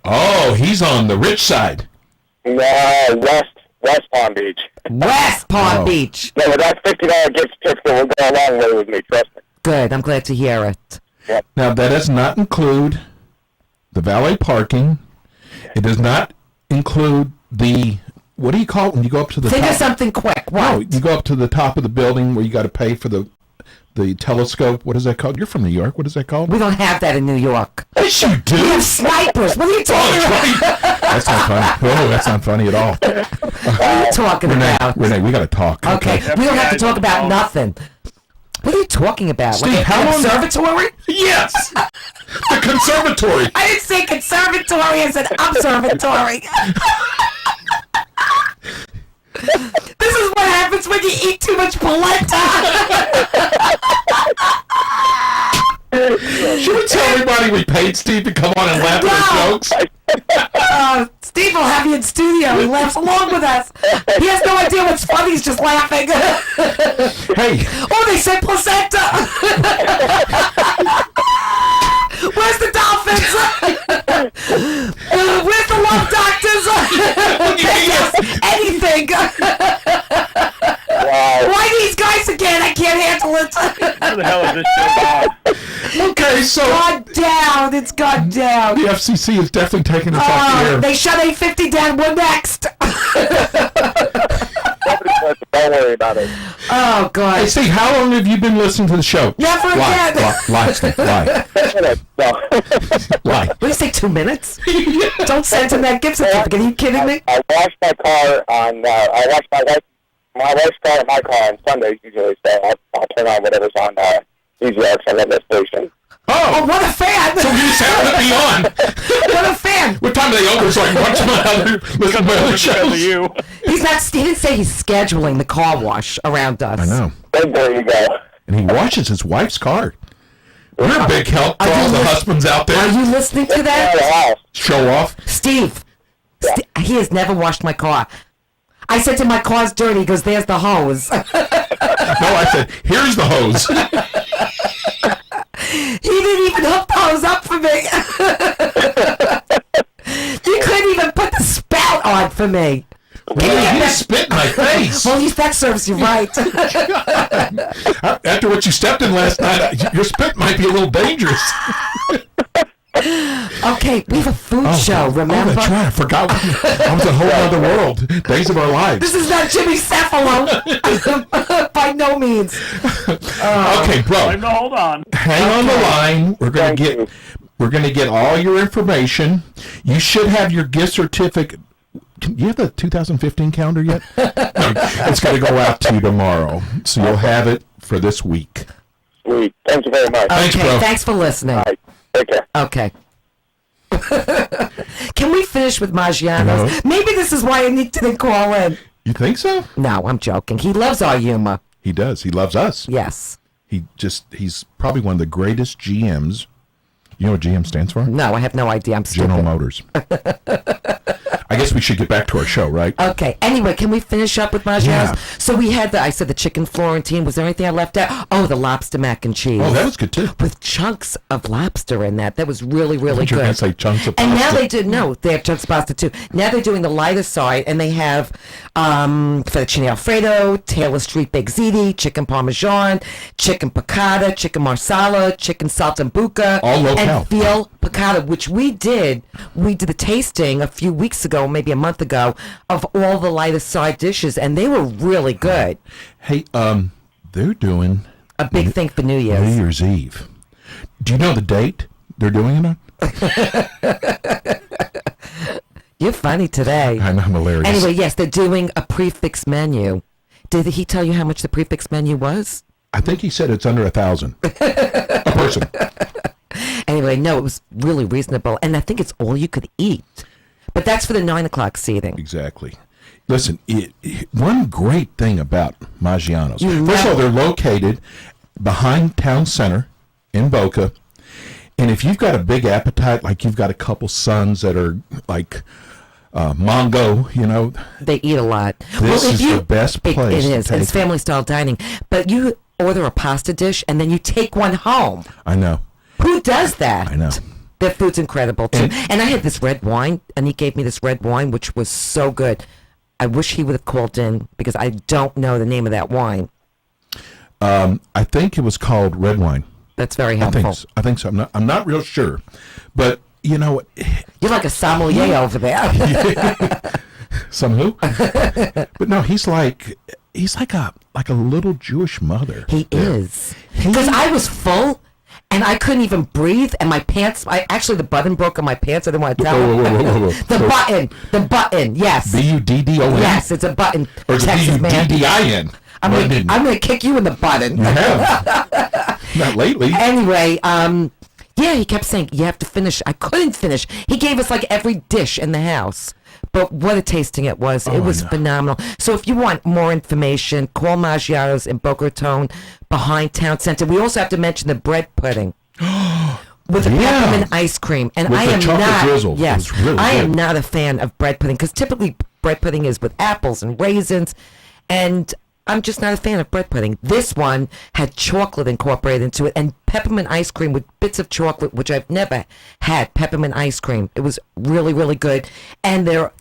D: Oh, he's on the rich side.
A: No, West Palm Beach.
E: West Palm
D: Oh.
E: Beach.
A: No, with that $50 gift certificate will go a long way with me, trust me.
E: Good. I'm glad to hear it.
D: Now, that does not include the valet parking. It does not include the, what do you call it when you go up to the
E: Think
D: top?
E: of something quick.
D: No,
E: What?
D: you go up to the top of the building where you got to pay for the telescope. What is that called? You're from New York. What is that called?
E: We don't have that in New York.
D: Yes, you do.
E: We have snipers. What are you
D: Oh,
E: talking
D: that's
E: about?
D: right. That's not funny. Oh, that's not funny at all.
E: What are you talking
D: Renee,
E: about?
D: Renee, we got to talk.
E: Okay, we don't have to talk about
F: No.
E: nothing. What are you talking about?
D: Steve,
E: Like a
D: how long-
E: conservatory?
D: Yes. The conservatory.
E: I didn't say conservatory. I said observatory. This is what happens when you eat too much polenta.
D: Should we tell everybody we paid Steve to come on and laugh at our
E: No.
D: jokes?
E: Steve will have you in studio. He laughs along with us. He has no idea what's funny. He's just laughing.
D: Hey,
E: Oh, they said placenta. Where's the dolphins? Where's the love doctors? They just anything. Why these guys again? I can't handle it.
F: Where the hell is this show gone?
D: okay, so
E: Gone down. It's gone down.
D: the FCC is definitely taking us off the air.
E: They shut 850 down. We're next.
A: Don't worry about it.
E: Oh,
D: Hey,
E: God.
D: Steve, how long have you been listening to the show?
E: Never
D: Lie,
E: again.
D: lie, Steve, lie,
A: No.
D: lie.
E: What do you say, 2 minutes? Don't send him that gift certificate. Are you kidding me?
A: I washed my car on, I washed my wife's car and my car on Sundays usually, so I'll turn on whatever's on EasyX on the station.
E: Oh, what a fan.
D: So you sound to be on.
E: What a fan.
D: What time do they open so I can watch my other, listen to my other
F: Because of
D: shows?
F: you.
E: He didn't say he's scheduling the car wash around us.
D: I know.
A: There you go.
D: And he washes his wife's car. You're a big help for
E: Are
D: all
E: you
D: the
E: lis-
D: husbands out
E: Are
D: there.
E: you listening to
A: Out of the
E: that?
A: house.
D: Show off.
E: Steve, he has never washed my car. I said to my car's dirty. He goes, there's the hose.
D: No, I said, here's the hose.
E: He didn't even hook the hose up for me. You couldn't even put the spout on for me.
D: Well, you spit in my face.
E: Well, that serves you right.
D: After what you stepped in last night, your spit might be a little dangerous.
E: Okay, we have a food show,
D: Oh,
E: remember?
D: that's right. I forgot. I was a whole other world. Days of our lives.
E: This is not Jimmy Cephalo. By no means.
D: Okay, bro.
F: No, hold on.
D: Hang on the line. We're gonna
A: Thank
D: get
A: you.
D: we're gonna get all your information. You should have your gift certificate. Do you have the 2015 calendar yet? No, it's gonna go out to you tomorrow, so you'll have it for this week.
A: Sweet. Thank you very much.
D: Thanks,
E: Okay,
D: bro.
E: thanks for listening.
A: All right. Take care.
E: Okay. Can we finish with Maggiano's?
D: No.
E: Maybe this is why I need to call in.
D: You think so?
E: No, I'm joking. He loves our humor.
D: He does. He loves us.
E: Yes.
D: He's probably one of the greatest GMs. You know what GM stands for?
E: No, I have no idea. I'm stupid.
D: General Motors. I guess we should get back to our show, right?
E: Okay. Anyway, can we finish up with Maggiano's?
D: Yeah.
E: So we had I said the chicken Florentine. Was there anything I left out? Oh, the lobster mac and cheese.
D: Oh, that was good too.
E: With chunks of lobster in that. That was really, really
D: You're
E: good.
D: gonna say chunks of
E: And now
D: pasta.
E: they have chunks of pasta too. Now they're doing the lighter side, and they have fettuccine Alfredo, Taylor Street baked ziti, chicken parmesan, chicken piccata, chicken marsala, chicken saltimbocca,
D: All local.
E: and veal piccata, which we did. We did a tasting a few weeks ago, maybe a month ago, of all the lighter side dishes, and they were really good.
D: Hey, they're doing
E: A big thing for New
D: New
E: Year's.
D: Year's Eve. Do you know the date they're doing it on?
E: You're funny today.
D: I'm hilarious.
E: Anyway, yes, they're doing a prefix menu. Did he tell you how much the prefix menu was?
D: I think he said it's under 1,000 a person.
E: Anyway, no, it was really reasonable, and I think it's all you could eat. But that's for the 9 o'clock seating.
D: Exactly. Listen, one great thing about Maggiano's.
E: You
D: First of all,
E: never-
D: they're located behind Town Center in Boca. And if you've got a big appetite, like you've got a couple sons that are like Mongo, you know,
E: They eat a lot.
D: This is the best place
E: It
D: to
E: is. And it's
D: take it.
E: family style dining. But you order a pasta dish and then you take one home.
D: I know.
E: Who does that?
D: I know.
E: Their food's incredible too. And I had this red wine, and he gave me this red wine, which was so good. I wish he would have called in because I don't know the name of that wine.
D: I think it was called red wine.
E: That's very
D: I
E: helpful.
D: think so. I'm not real sure. But you know what?
E: You're like a sommelier over there.
D: Some who? But no, he's like a little Jewish mother.
E: He is. Because I was full and I couldn't even breathe, and my pants, actually the button broke on my pants. I didn't want to tell
D: Whoa,
E: him.
D: whoa, whoa, whoa, whoa.
E: The button, yes.
D: Buddon?
E: Yes, it's a button.
D: Or is
E: Texas
D: it
E: man.
D: Buddin?
E: I'm gonna kick you in the button.
D: You have. Not lately.
E: Anyway, yeah, he kept saying, you have to finish. I couldn't finish. He gave us like every dish in the house. But what a tasting it was. It was phenomenal. So if you want more information, call Maggiano's in Boca Raton behind Town Center. We also have to mention the bread pudding. With the
D: Yeah.
E: peppermint ice cream. And
D: With
E: I
D: the
E: am
D: chocolate
E: not,
D: drizzle.
E: yes,
D: It was really
E: I am
D: good.
E: not a fan of bread pudding because typically bread pudding is with apples and raisins. And I'm just not a fan of bread pudding. This one had chocolate incorporated into it and peppermint ice cream with bits of chocolate, which I've never had peppermint ice cream. It was really, really good. And their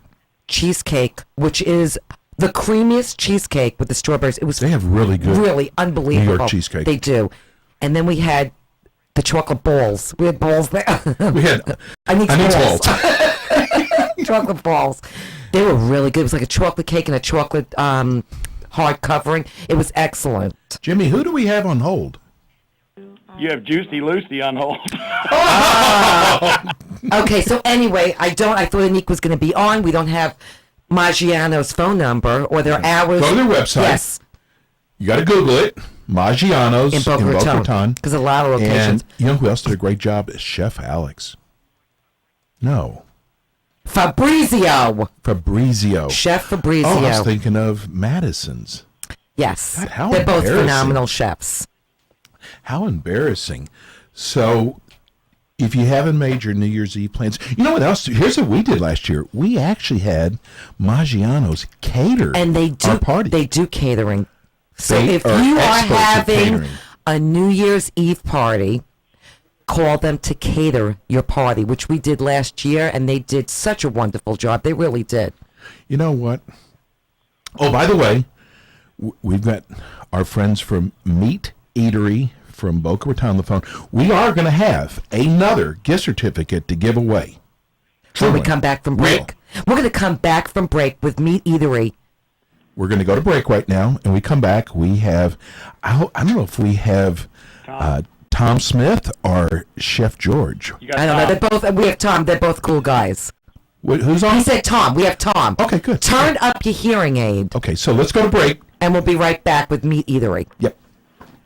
E: cheesecake, which is the creamiest cheesecake with the strawberries. It was
D: They have really good
E: really unbelievable.
D: New York cheesecake.
E: They do. And then we had the chocolate balls. We had balls there.
D: We had.
E: I need
D: I need
E: balls.
D: salt.
E: Chocolate balls. They were really good. It was like a chocolate cake and a chocolate hard covering. It was excellent.
D: Jimmy, who do we have on hold?
F: You have Juicy Lucy on hold.
E: Okay, so anyway, I thought Anik was going to be on. We don't have Maggiano's phone number or their hours.
D: Go to their website.
E: Yes,
D: You got to Google it. Maggiano's
E: in Boca Raton. Because a lot of locations.
D: And you know who else did a great job? Is Chef Alex. No.
E: Fabrizio.
D: Chef
E: Fabrizio.
D: Oh, I was thinking of Madison's.
E: Yes.
D: God, how
E: They're both
D: embarrassing.
E: phenomenal chefs.
D: How embarrassing. So, if you haven't made your New Year's Eve plans, you know what else? Here's what we did last year. We actually had Maggiano's cater
E: And they do
D: our party.
E: they do catering. So
D: They
E: if
D: are
E: you are
D: experts at
E: having
D: catering.
E: a New Year's Eve party, call them to cater your party, which we did last year, and they did such a wonderful job. They really did.
D: You know what? Oh, by the way, we've got our friends from Meat Eatery from Boca Raton on the phone. We are going to have another gift certificate to give away.
E: When we
D: Truly.
E: come back from
D: Real.
E: break. We're going to come back from break with Meat Eatery.
D: We're going to go to break right now, and we come back. We have, I don't know if we have Tom Smith or Chef George.
F: You got
E: I don't know.
F: Tom.
E: They're both. We have Tom. They're both cool guys.
D: Who's
E: He
D: on?
E: said Tom. We have Tom.
D: Okay, good.
E: Turn up your hearing aid,
D: Okay, so let's go to break.
E: and we'll be right back with Meat Eatery.
D: Yep.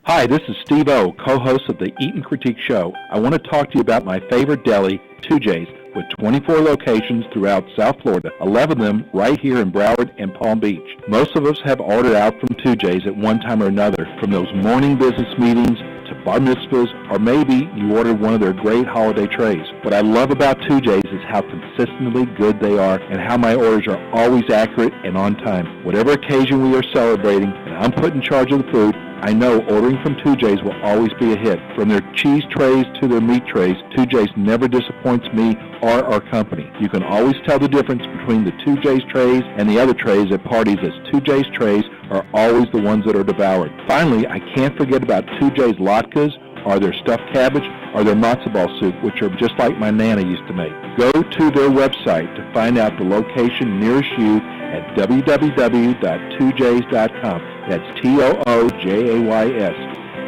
A: Hi, this is Steve O, co-host of the Eat and Critique Show. I want to talk to you about my favorite deli, 2J's, with 24 locations throughout South Florida, 11 of them right here in Broward and Palm Beach. Most of us have ordered out from 2J's at one time or another, from those morning business meetings to
H: bar mitzvahs, or maybe you ordered one of their great holiday trays. What I love about 2J's is how consistently good they are and how my orders are always accurate and on time. Whatever occasion we are celebrating and I'm put in charge of the food, I know ordering from 2J's will always be a hit. From their cheese trays to their meat trays, 2J's never disappoints me or our company. You can always tell the difference between the 2J's trays and the other trays at parties, as 2J's trays are always the ones that are devoured. Finally, I can't forget about 2J's latkes, or their stuffed cabbage, or their matzo ball soup, which are just like my Nana used to make. Go to their website to find out the location nearest you at www.2jays.com. That's TOOJAYS.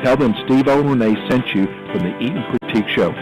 H: Tell them Steve O and Ren sent you from the Eat and Critique Show.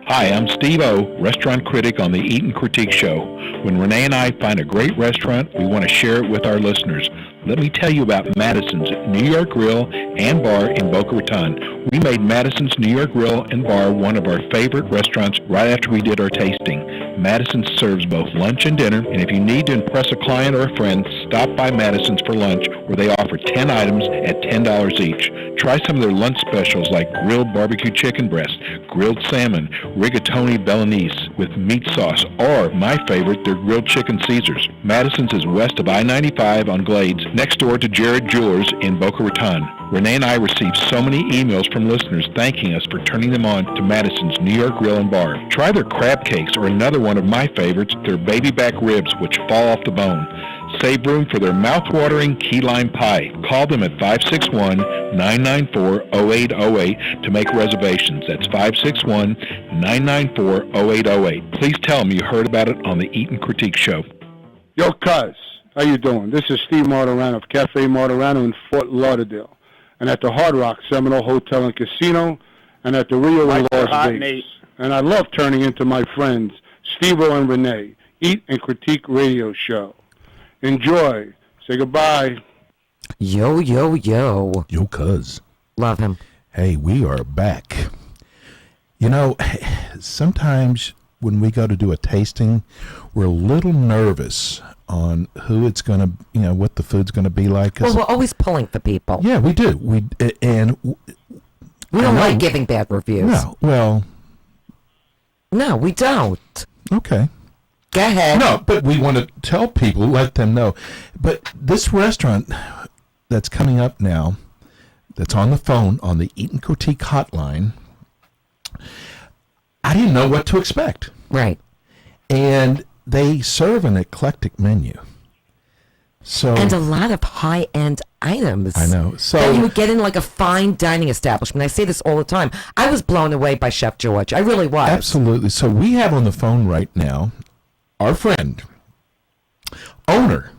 C: Hi, I'm Steve O, restaurant critic on the Eat and Critique Show. When Renee and I find a great restaurant, we want to share it with our listeners. Let me tell you about Madison's New York Grill and Bar in Boca Raton. We made Madison's New York Grill and Bar one of our favorite restaurants right after we did our tasting. Madison serves both lunch and dinner, and if you need to impress a client or a friend, stop by Madison's for lunch, where they offer 10 items at $10 each. Try some of their lunch specials like grilled barbecue chicken breast, grilled salmon, rigatoni bolognese with meat sauce, or, my favorite, their grilled chicken Caesars. Madison's is west of I-95 on Glades, next door to Jared Jewelers in Boca Raton. Renee and I received so many emails from listeners thanking us for turning them on to Madison's New York Grill and Bar. Try their crab cakes, or another one of my favorites, their baby back ribs, which fall off the bone. Save room for their mouth-watering key lime pie. Call them at 561-994-0808 to make reservations. That's 561-994-0808. Please tell them you heard about it on the Eat and Critique Show.
I: Yo, cuz, how you doing? This is Steve Martirano of Cafe Martirano in Fort Lauderdale, and at the Hard Rock Seminole Hotel and Casino, and at the Rio in Las Vegas. And I love turning into my friends, Steve O and Ren, Eat and Critique Radio Show. Enjoy. Say goodbye.
E: Yo, yo, yo.
D: Yo, cuz.
E: Love him.
D: Hey, we are back. You know, sometimes when we go to do a tasting, we're a little nervous on who it's going to, what the food's going to be like.
E: Well, we're always pulling for people.
D: Yeah, we do. We don't
E: like giving bad reviews.
D: No, well.
E: No, we don't.
D: Okay.
E: Go ahead.
D: No, but we want to tell people, let them know. But this restaurant that's coming up now, that's on the phone on the Eat and Critique hotline, I didn't know what to expect.
E: Right.
D: And they serve an eclectic menu.
E: And a lot of high-end items.
D: I know. So
E: that you would get in like a fine dining establishment. I say this all the time. I was blown away by Chef George. I really was.
D: Absolutely. So we have on the phone right now our friend, owner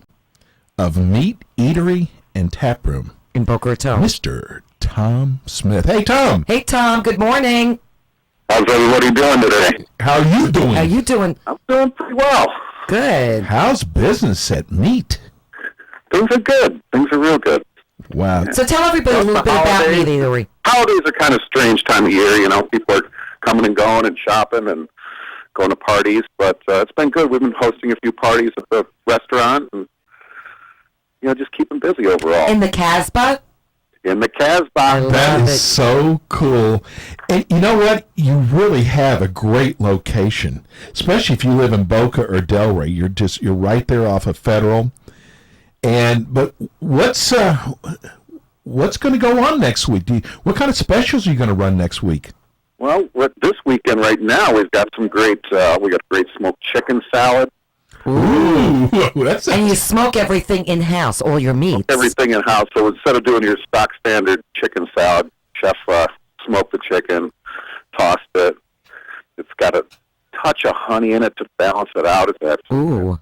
D: of Meat Eatery and Tap Room
E: in Boca Raton,
D: Mr. Tom Smith. Hey, Tom.
E: Hey, Tom. Good morning.
J: How's everybody doing today?
D: How are you doing?
E: How you doing?
J: I'm doing pretty well.
E: Good.
D: How's business at Meat?
J: Things are good. Things are real good.
D: Wow.
E: So tell everybody a little bit about Meat Eatery.
J: Holidays are kind of strange time of year. People are coming and going and shopping and going to parties. But it's been good. We've been hosting a few parties at the restaurant and, just keeping busy overall.
E: In the Casbah?
J: In the Casbah.
D: That is so cool. And you know what? You really have a great location, especially if you live in Boca or Delray. You're right there off of Federal. But what's going to go on next week? What kind of specials are you going to run next week?
J: Well, this weekend right now we've got some great. We got great smoked chicken salad.
D: Ooh, that's
E: and you smoke everything in house, all your meats.
J: Everything in house. So instead of doing your stock standard chicken salad, chef smoked the chicken, tossed it. It's got a touch of honey in it to balance it out.
E: Ooh.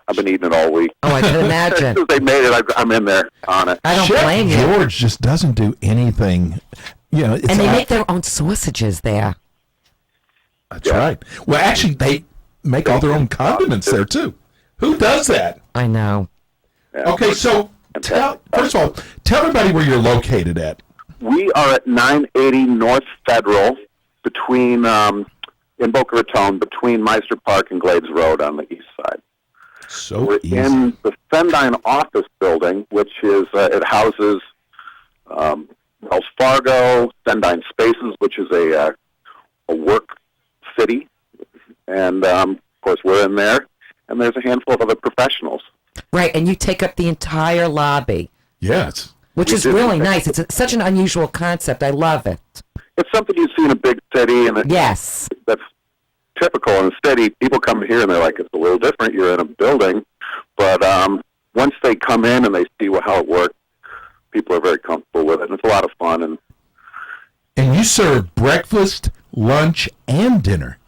J: I've been eating it all week.
E: Oh, I can imagine.
J: As soon as they made it, I'm in there on it.
E: I don't blame you.
D: George just doesn't do anything. And
E: they make their own sausages there.
D: That's right. Well, actually, they make all their own condiments there, too. Who does that?
E: I know.
J: Yeah.
D: Okay, so first of all, tell everybody where you're located at.
J: We are at 980 North Federal, in Boca Raton, between Meister Park and Glades Road on the east side.
D: So
J: we're
D: easy.
J: in the Fendine office building, which is it houses Wells Fargo, Sendine Spaces, which is a work city, and of course we're in there. And there's a handful of other professionals.
E: Right, and you take up the entire lobby.
D: Yes.
E: Which is really nice. It's such an unusual concept. I love it.
J: It's something you see in a big city, and
E: yes,
J: that's typical in a city. People come here and they're like, it's a little different. You're in a building, but once they come in and they see how it works, people are very comfortable with it, and it's a lot of fun.
D: And you serve breakfast, lunch, and dinner,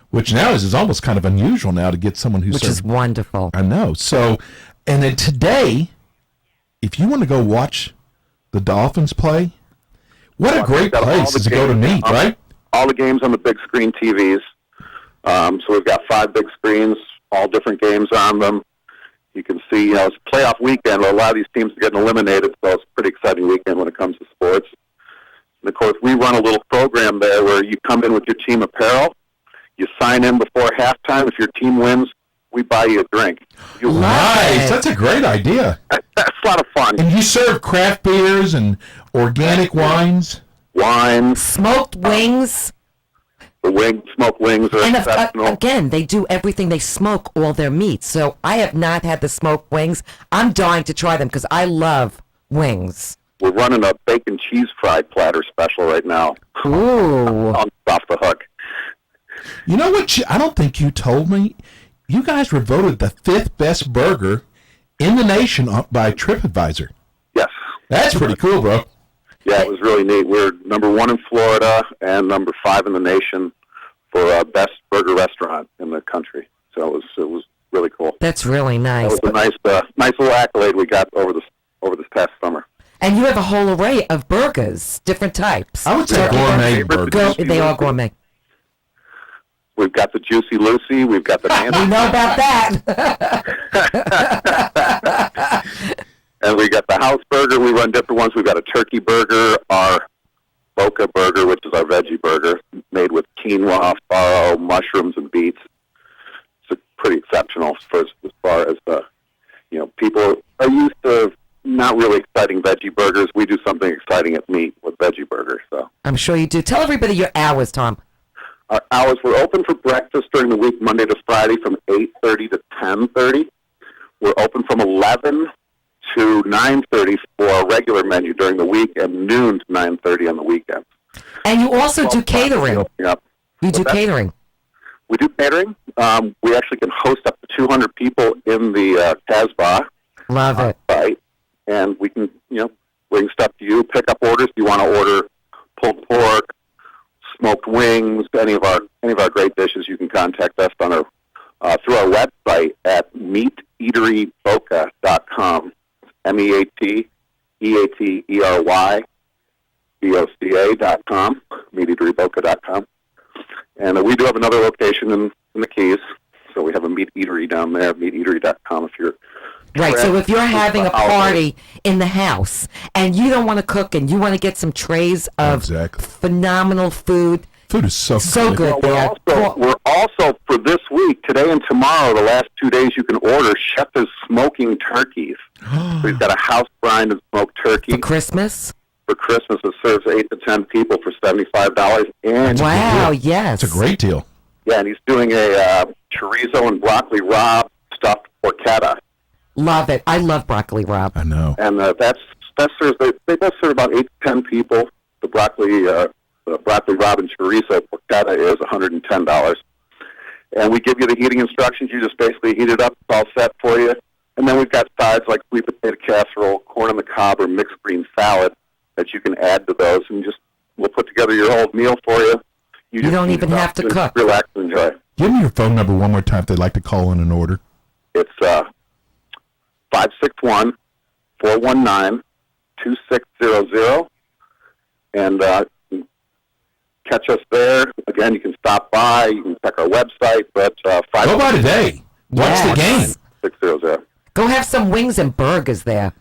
D: which now is almost kind of unusual now to get someone who
E: which is wonderful.
D: I know. So, and then today, if you want to go watch the Dolphins play, what a great place to go to meet, right?
J: All the games on the big screen TVs. So we've got 5 big screens, all different games on them. You can see, it's playoff weekend. A lot of these teams are getting eliminated, so it's a pretty exciting weekend when it comes to sports. And, of course, we run a little program there where you come in with your team apparel. You sign in before halftime. If your team wins, we buy you a drink.
D: Nice. That's a great idea.
J: That's a lot of fun.
D: And you serve craft beers and organic wines?
J: Wines.
E: Smoked wings.
J: The smoked wings are exceptional.
E: Again, they do everything. They smoke all their meat. So I have not had the smoked wings. I'm dying to try them because I love wings.
J: We're running a bacon cheese fried platter special right now.
E: Ooh.
J: Off the hook.
D: You know what? I don't think you told me. You guys were voted the 5th best burger in the nation by TripAdvisor.
J: Yes.
D: That's pretty cool, bro.
J: Yeah, it was really neat. We're number 1 in Florida and number 5 in the nation for best burger restaurant in the country. So it was really cool.
E: That's really nice.
J: That was a nice little accolade we got over this past summer.
E: And you have a whole array of burgers, different types.
D: I would say gourmet burgers.
E: They are gourmet.
J: We've got the Juicy Lucy. We've got the
E: We know about that.
J: And we got the house burger. We run different ones. We've got a turkey burger, our Boca burger, which is our veggie burger, made with quinoa, farro, mushrooms, and beets. It's pretty exceptional as far as people are used to not really exciting veggie burgers. We do something exciting at meat with veggie burgers. So
E: I'm sure you do. Tell everybody your hours, Tom.
J: Our hours, we're open for breakfast during the week, Monday to Friday, from 8:30 to 10:30. We're open from 11 to 9:30 for a regular menu during the week, and noon to 9:30 on the weekends.
E: And you also do catering. You do catering.
J: We do catering. We actually can host up to 200 people in the Casbah.
E: Love it.
J: Site, and we can, bring stuff to you, pick up orders. If you want to order pulled pork, smoked wings, any of our great dishes, you can contact us on through our website at meateateryboca.com. meateateryboca.com, meateateryboca.com. And we do have another location in the Keys, so we have a meat eatery down there, meateatery.com if you're...
E: Right, so if you're having a party in the house and you don't want to cook and you want to get some trays of phenomenal food.
D: Food is so
E: good there.
J: We're also, for this week, today and tomorrow, the last 2 days, you can order Chef is smoking turkeys. So he's got a house brined and smoked turkey.
E: For Christmas?
J: For Christmas, it serves 8 to 10 people for $75. And
E: wow, yes.
D: It's a great deal.
J: Yeah, and he's doing a chorizo and broccoli rabe stuffed porchetta.
E: Love it. I love broccoli rabe.
D: I know.
J: And that serves, they both serve about 8 to 10 people. The broccoli rabe and chorizo porchetta is $110. And we give you the heating instructions. You just basically heat it up. It's all set for you. And then we've got sides like sweet potato casserole, corn on the cob, or mixed green salad that you can add to those. And we'll put together your whole meal for you.
E: You don't even have to cook.
J: Relax and enjoy.
D: Give me your phone number one more time if they'd like to call in and order.
J: It's 561-419-2600. And catch us there. Again, you can stop by. You can check our website. But
D: go by today. Watch the game.
J: 600.
E: Go have some wings and burgers there.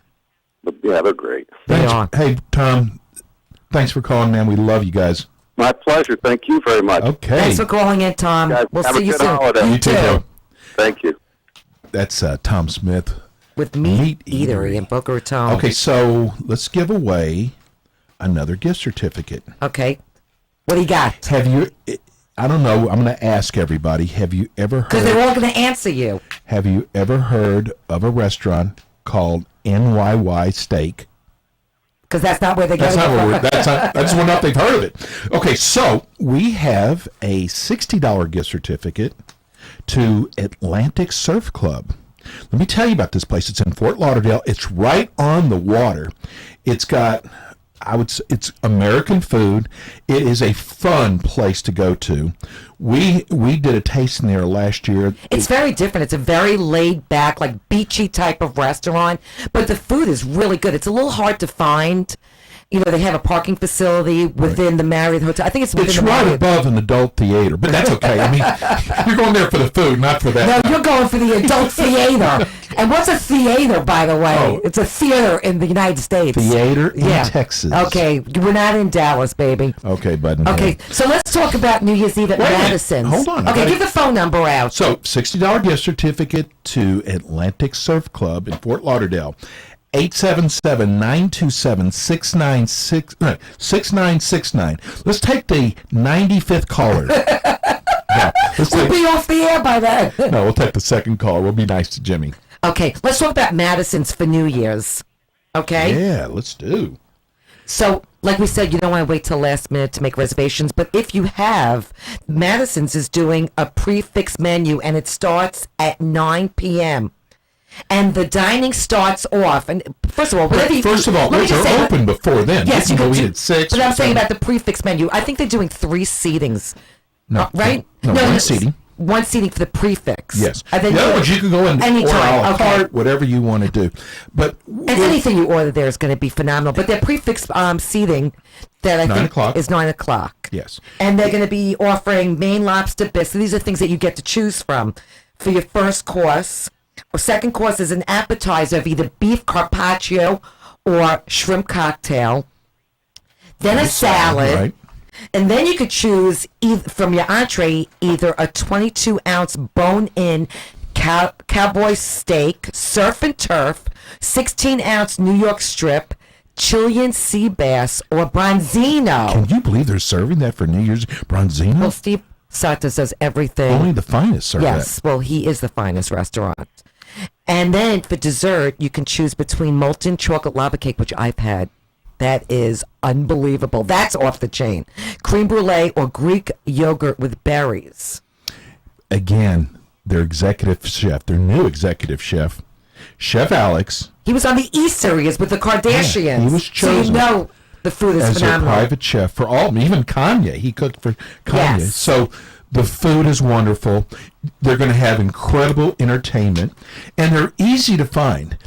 J: But, yeah, they're great.
D: Hey, Tom, thanks for calling, man. We love you guys.
J: My pleasure. Thank you very much.
D: Okay.
E: Thanks for calling in, Tom.
J: Guys,
E: we'll
J: have
E: see
J: a
E: you
J: good
E: soon.
J: holiday.
D: You too.
J: Thank you.
D: That's Tom Smith.
E: With Meat Eatery in Boca Raton.
D: Okay, so let's give away another gift certificate.
E: Okay. What do you got?
D: Have you, I don't know, I'm going to ask everybody, have you ever heard...
E: Because they're all going to answer you.
D: Have you ever heard of a restaurant called NYY Steak?
E: Because that's not where they get it from.
D: That's one up they've heard of it. Okay, so we have a $60 gift certificate to Atlantic Surf Club. Let me tell you about this place. It's in Fort Lauderdale. It's right on the water. It's got, it's American food. It is a fun place to go to. We did a tasting there last year.
E: It's very different. It's a very laid back, like beachy type of restaurant, but the food is really good. It's a little hard to find. You know, they have a parking facility within the Marriott Hotel. I think it's within
D: It's
E: the
D: right
E: Marriott.
D: above an adult theater, but that's okay. I mean, you're going there for the food, not for that.
E: No, you're going for the adult theater. And what's a theater, by the way?
D: Oh.
E: It's a theater in the United States.
D: Theater in Texas.
E: Okay, we're not in Dallas, baby.
D: Okay, bud.
E: Okay, so let's talk about New Year's Eve at Madison's.
D: Hold on.
E: Okay, give the phone number out.
D: So, $60 gift certificate to Atlantic Surf Club in Fort Lauderdale. 877-927-6969. Let's take the 95th caller.
E: We'll be off the air by then.
D: No, we'll take the second caller. We'll be nice to Jimmy.
E: Okay, let's talk about Madison's for New Year's. Okay?
D: Yeah, let's do.
E: So, like we said, you don't want to wait till last minute to make reservations, but if you have, Madison's is doing a prefix menu, and it starts at 9 p.m., and the dining starts off. And first of all,
D: they're open before then.
E: Yes,
D: you can go eat
E: do,
D: at 6.
E: But I'm saying about the prefix menu. I think they're doing 3 seatings.
D: No,
E: right?
D: No, one seating.
E: One seating for the prefix.
D: Yes. The other ones you can go and order a la carte, whatever you want to do. But
E: and anything you order there is going to be phenomenal. But their prefix seating that I think is 9 o'clock.
D: Yes.
E: And they're going to be offering Maine lobster bisque. So these are things that you get to choose from for your first course. Or second course is an appetizer of either beef carpaccio or shrimp cocktail. Then a salad.
D: Right.
E: And then you could choose from your entree either a 22-ounce bone-in cowboy steak, surf and turf, 16-ounce New York strip, Chilean sea bass, or bronzino.
D: Can you believe they're serving that for New Year's? Bronzino?
E: Well, Steve Satas does everything.
D: Only the finest serve that.
E: Yes, well, he is the finest restaurant. And then for dessert, you can choose between molten chocolate lava cake, which I've had. That is unbelievable. That's off the chain. Creme brulee or Greek yogurt with berries.
D: Again, their executive chef, their new executive chef, Chef Alex.
E: He was on the E Series with the Kardashians.
D: Yeah, he was chosen.
E: So you know the food is
D: as
E: phenomenal.
D: As a private chef for all, even Kanye. He cooked for Kanye.
E: Yes.
D: So the food is wonderful. They're going to have incredible entertainment, and they're easy to find.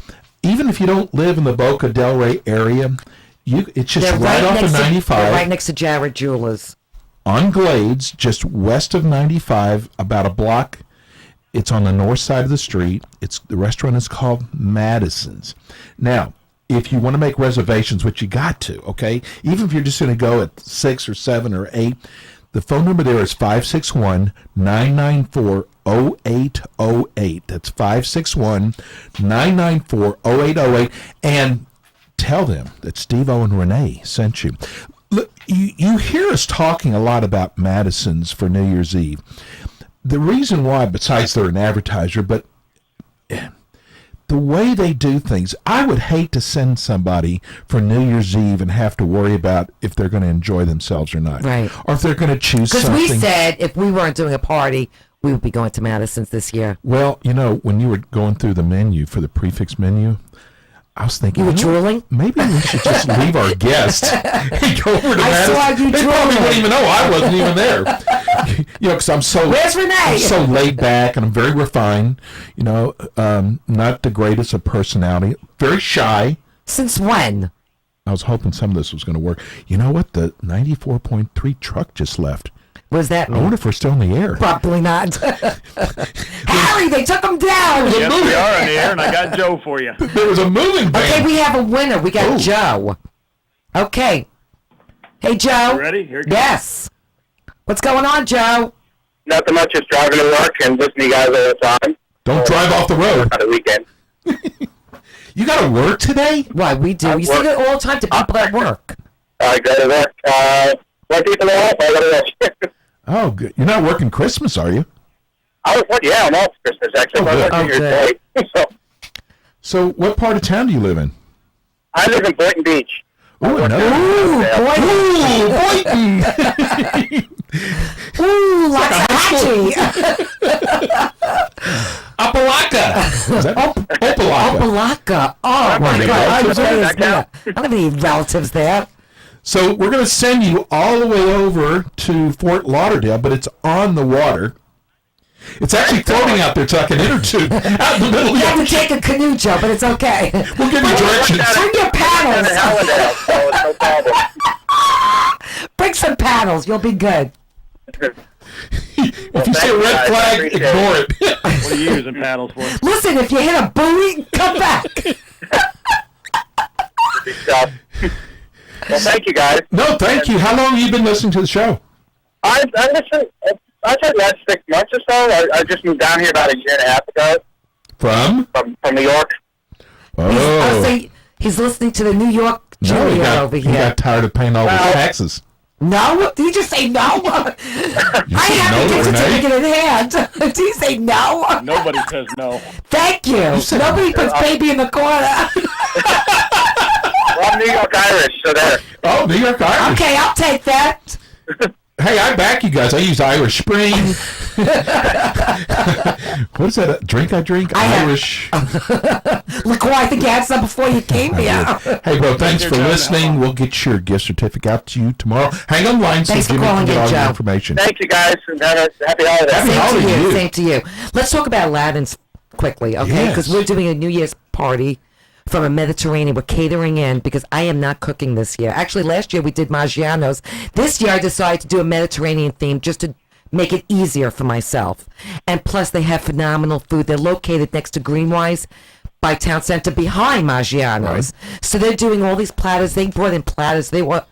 D: Even if you don't live in the Boca del Rey area, it's just right off of 95.
E: They're right next to Jared Jewelers.
D: On Glades, just west of 95, about a block. It's on the north side of the street. The restaurant is called Madison's. Now, if you want to make reservations, which you got to, okay? Even if you're just going to go at 6 or 7 or 8, the phone number there is 561-994-0808. That's 561-994-0808. And tell them that Steve O and Renee sent you. Look, you hear us talking a lot about Madison's for New Year's Eve. The reason why, besides they're an advertiser, but the way they do things, I would hate to send somebody for New Year's Eve and have to worry about if they're going to enjoy themselves or not.
E: Right.
D: Or if they're going to choose something.
E: Because we said if we weren't doing a party, we would be going to Madison's this year.
D: Well, when you were going through the menu for the prefix menu, I was thinking,
E: you were drooling?
D: Maybe we should just leave our guest and go over to Madison.
E: I saw you
D: They
E: drooling.
D: probably wouldn't even know I wasn't even there. Because I'm so.
E: Where's Renee?
D: I'm so laid back and I'm very refined. Not the greatest of personality. Very shy.
E: Since when?
D: I was hoping some of this was going to work. You know what? The 94.3 truck just left.
E: What does that mean?
D: I wonder if we're still in the air.
E: Probably not. Harry, they took him down.
F: Yes, we are in the air, and I got Joe for you.
D: There was a moving van.
E: Okay, we have a winner. We got Joe. Okay. Hey, Joe.
F: You ready? Here it goes.
E: Yes. What's going on, Joe?
J: Nothing much, just driving to work and listening to you guys all the time.
D: Don't drive off the road.
J: On the weekend.
D: You got to work today?
E: Why, we do. You say that all the time to people at work.
J: I go to work. 1 week and a half, I go to work.
D: Oh, good. You're not working Christmas, are you?
J: I was working, I'm off Christmas, actually.
D: Oh,
J: I'm
D: good.
J: working your day.
D: So what part of town do you live in?
J: I live in Boynton Beach.
D: Ooh, Boynton!
E: Ooh, Waxahachie!
D: Opelika! Is that Opelika?
E: Opelika. Oh, my God. I don't have any relatives there.
D: So we're going to send you all the way over to Fort Lauderdale, but it's on the water. It's actually floating out there, so I can intertube out in the middle of the
E: You have to
D: ocean.
E: take a canoe, Joe, but it's okay.
D: We'll give you directions.
E: Bring your paddles.
J: So it's no problem.
E: Bring some paddles. You'll be good.
D: If you see a red flag, ignore it.
F: What are you using paddles for?
E: Listen, if you hit a buoy, come back.
J: Good stuff. Well, thank you, guys.
D: No, thank you. How long have you been listening to the show?
J: I listened, I'd say last 6 months or so. I just moved down here about a year and a half ago.
D: From
J: New York.
D: Oh.
E: He's listening to the New York
D: No,
E: Julia over
D: he
E: here.
D: got tired of paying all the taxes.
E: No? Did you just say no? I have
D: no,
E: a gift
D: Renee?
E: certificate in hand. Did you say no?
F: Nobody says no.
E: Thank you. Nobody puts baby in the corner.
J: Well, I'm New York Irish, so there.
D: Oh, New York Irish.
E: Okay, I'll take that.
D: Hey, I back you guys. I use Irish Spring. What is that drink I drink? Irish.
E: Look, I think you had some before you came here.
D: Hey, bro, thanks for listening. We'll get your gift certificate out to you tomorrow. Hang on line so
E: Thanks for
D: Jimmy can
E: calling
D: get
E: in,
D: all your
E: Joe.
D: information.
J: Thank you, guys, and have a happy holiday.
D: Happy
E: Same
D: holiday
E: to
D: to
E: you.
D: you.
E: Same to you. Let's talk about Aladdin's quickly, okay? Because
D: Yes.
E: we're doing a New Year's party from a Mediterranean. We're catering in because I am not cooking this year. Actually, last year we did Maggiano's. This year I decided to do a Mediterranean theme just to make it easier for myself. And plus, they have phenomenal food. They're located next to Greenwise by Town Center behind Maggiano's.
D: Right.
E: So they're doing all these platters. They brought in platters. They were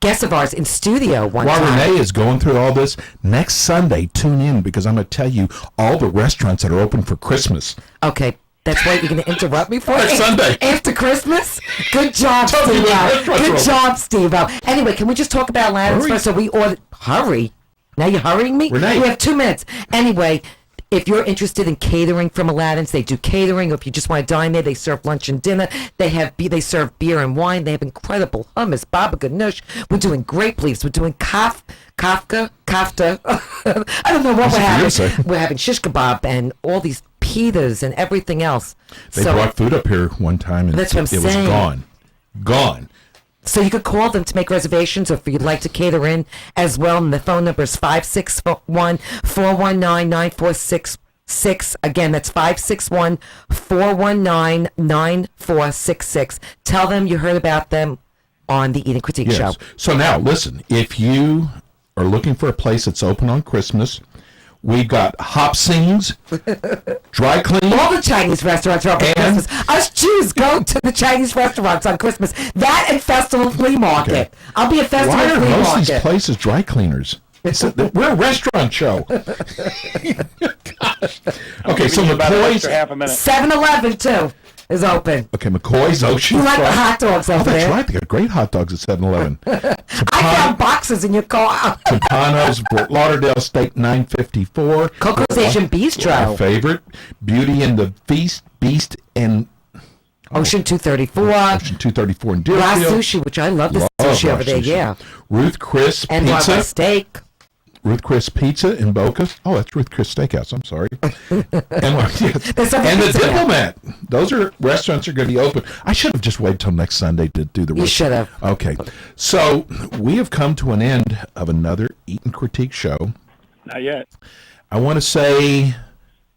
E: guests of ours in studio one
D: While
E: time.
D: Renee is going through all this, next Sunday, tune in because I'm going to tell you all the restaurants that are open for Christmas.
E: Okay. That's what you're going to interrupt me for?
D: Next Sunday.
E: After Christmas? Good job,
D: Tell me when
E: Steve-O.
D: restaurants are
E: Good
D: open.
E: job, Steve-O. Anyway, can we just talk about Aladdin's
D: Hurry.
E: first? So we ordered... Hurry. Now you're hurrying me?
D: Renee.
E: We have 2 minutes. Anyway, if you're interested in catering from Aladdin's, they do catering. Or if you just want to dine there, they serve lunch and dinner. They serve beer and wine. They have incredible hummus, baba ganoush. We're doing grape leaves. We're doing kafta. I don't know what we're having.
D: say.
E: We're having shish kebab and all these pitas and everything else.
D: They brought food up here one time and
E: That's what I'm
D: it was
E: saying.
D: gone. Gone.
E: So you could call them to make reservations, or if you'd like to cater in as well. And the phone number is 561-419-9466. Again, that's 561-419-9466. Tell them you heard about them on the Eat and Critique Show.
D: So now, listen, if you are looking for a place that's open on Christmas, we've got hop scenes, dry clean.
E: All the Chinese restaurants are open for Christmas. Us Jews go to the Chinese restaurants on Christmas. That and Festival Flea Market.
D: Okay.
E: I'll be a Festival
D: Why are
E: Flea
D: most of
E: Market.
D: these places dry cleaners? We're a restaurant show. Gosh. Okay, so
F: About an
D: McCoy's.
F: extra half a minute.
E: 7-Eleven, too, is open.
D: Okay, McCoy's Ocean
E: You like the
D: Front.
E: hot dogs over
D: Oh, that's
E: there?
D: right. They got great hot dogs at 7-Eleven.
E: I found boxes in your car.
D: Campano's, Fort Lauderdale Steak, $9.54.
E: Coco's Asian Bistro.
D: My favorite. Beauty and the Beast and
E: Ocean 234.
D: Ocean 234 in
E: Raw
D: Deerfield.
E: Sushi, which I love the
D: Love
E: sushi
D: Raw
E: over there,
D: Sushi.
E: yeah.
D: Ruth Chris
E: And
D: Pizza.
E: Raw Steak.
D: Ruth Chris Pizza in Boca. Oh, that's Ruth Chris Steakhouse. I'm sorry.
E: There's some
D: and the
E: pizza there.
D: Diplomat. Those are restaurants are going to be open. I should have just waited till next Sunday to do the rest.
E: You should have.
D: Okay. So we have come to an end of another Eat and Critique show.
F: Not yet.
D: I want to say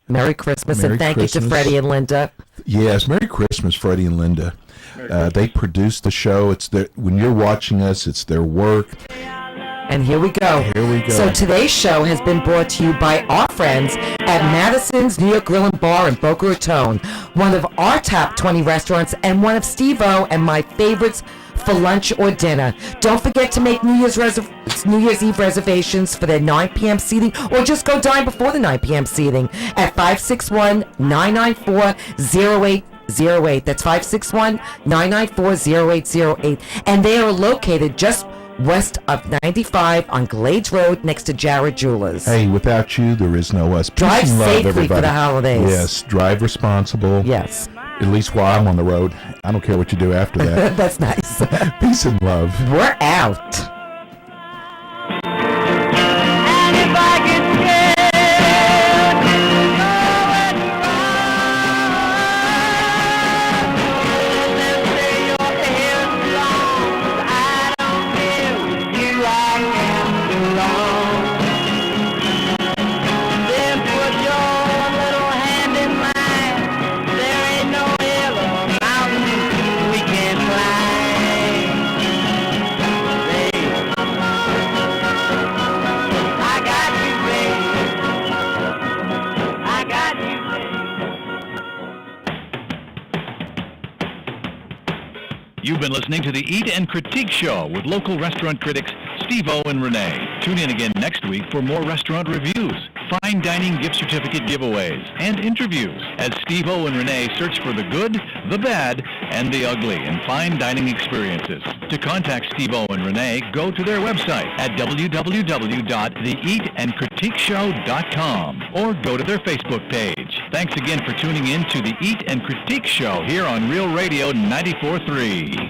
E: Merry Christmas,
D: Merry
E: and thank you
D: Christmas.
E: to Freddie and Linda.
D: yes, Merry Christmas, Freddie and Linda. They produced the show. It's their, when you're watching us, it's their work.
E: And here we go.
D: Here we go.
E: So today's show has been brought to you by our friends at Madison's New York Grill and Bar in Boca Raton, one of our top 20 restaurants and one of Steve O and my favorites for lunch or dinner. Don't forget to make New Year's Eve reservations for their 9 p.m. seating, or just go dine before the 9 p.m. seating at 561-994-0800. 561-994-0808. That's 561-994-0808. And they are located just west of 95 on Glades Road next to Jared Jewelers.
D: Hey, without you, there is no us. Peace
E: Drive
D: and love,
E: safely
D: everybody.
E: for the holidays.
D: Yes, drive responsible.
E: Yes.
D: At least while I'm on the road. I don't care what you do after that.
E: That's nice.
D: Peace and love.
E: We're out.
K: And if I get scared, then say your hair is long. I don't care with you, I am alone. Then put your little hand in mine. There ain't no hill or mountain we can't climb. Babe, I got you, babe. I got you, babe.
C: You've been listening to the Eat and Critique Show with local restaurant critics Steve O and Renee. Tune in again next week for more restaurant reviews, fine dining gift certificate giveaways, and interviews as Steve O and Renee search for the good, the bad, and the ugly in fine dining experiences. To contact Steve O and Renee, go to their website at www.theeatandcritiqueshow.com or go to their Facebook page. Thanks again for tuning in to the Eat and Critique Show here on Real Radio 94.3.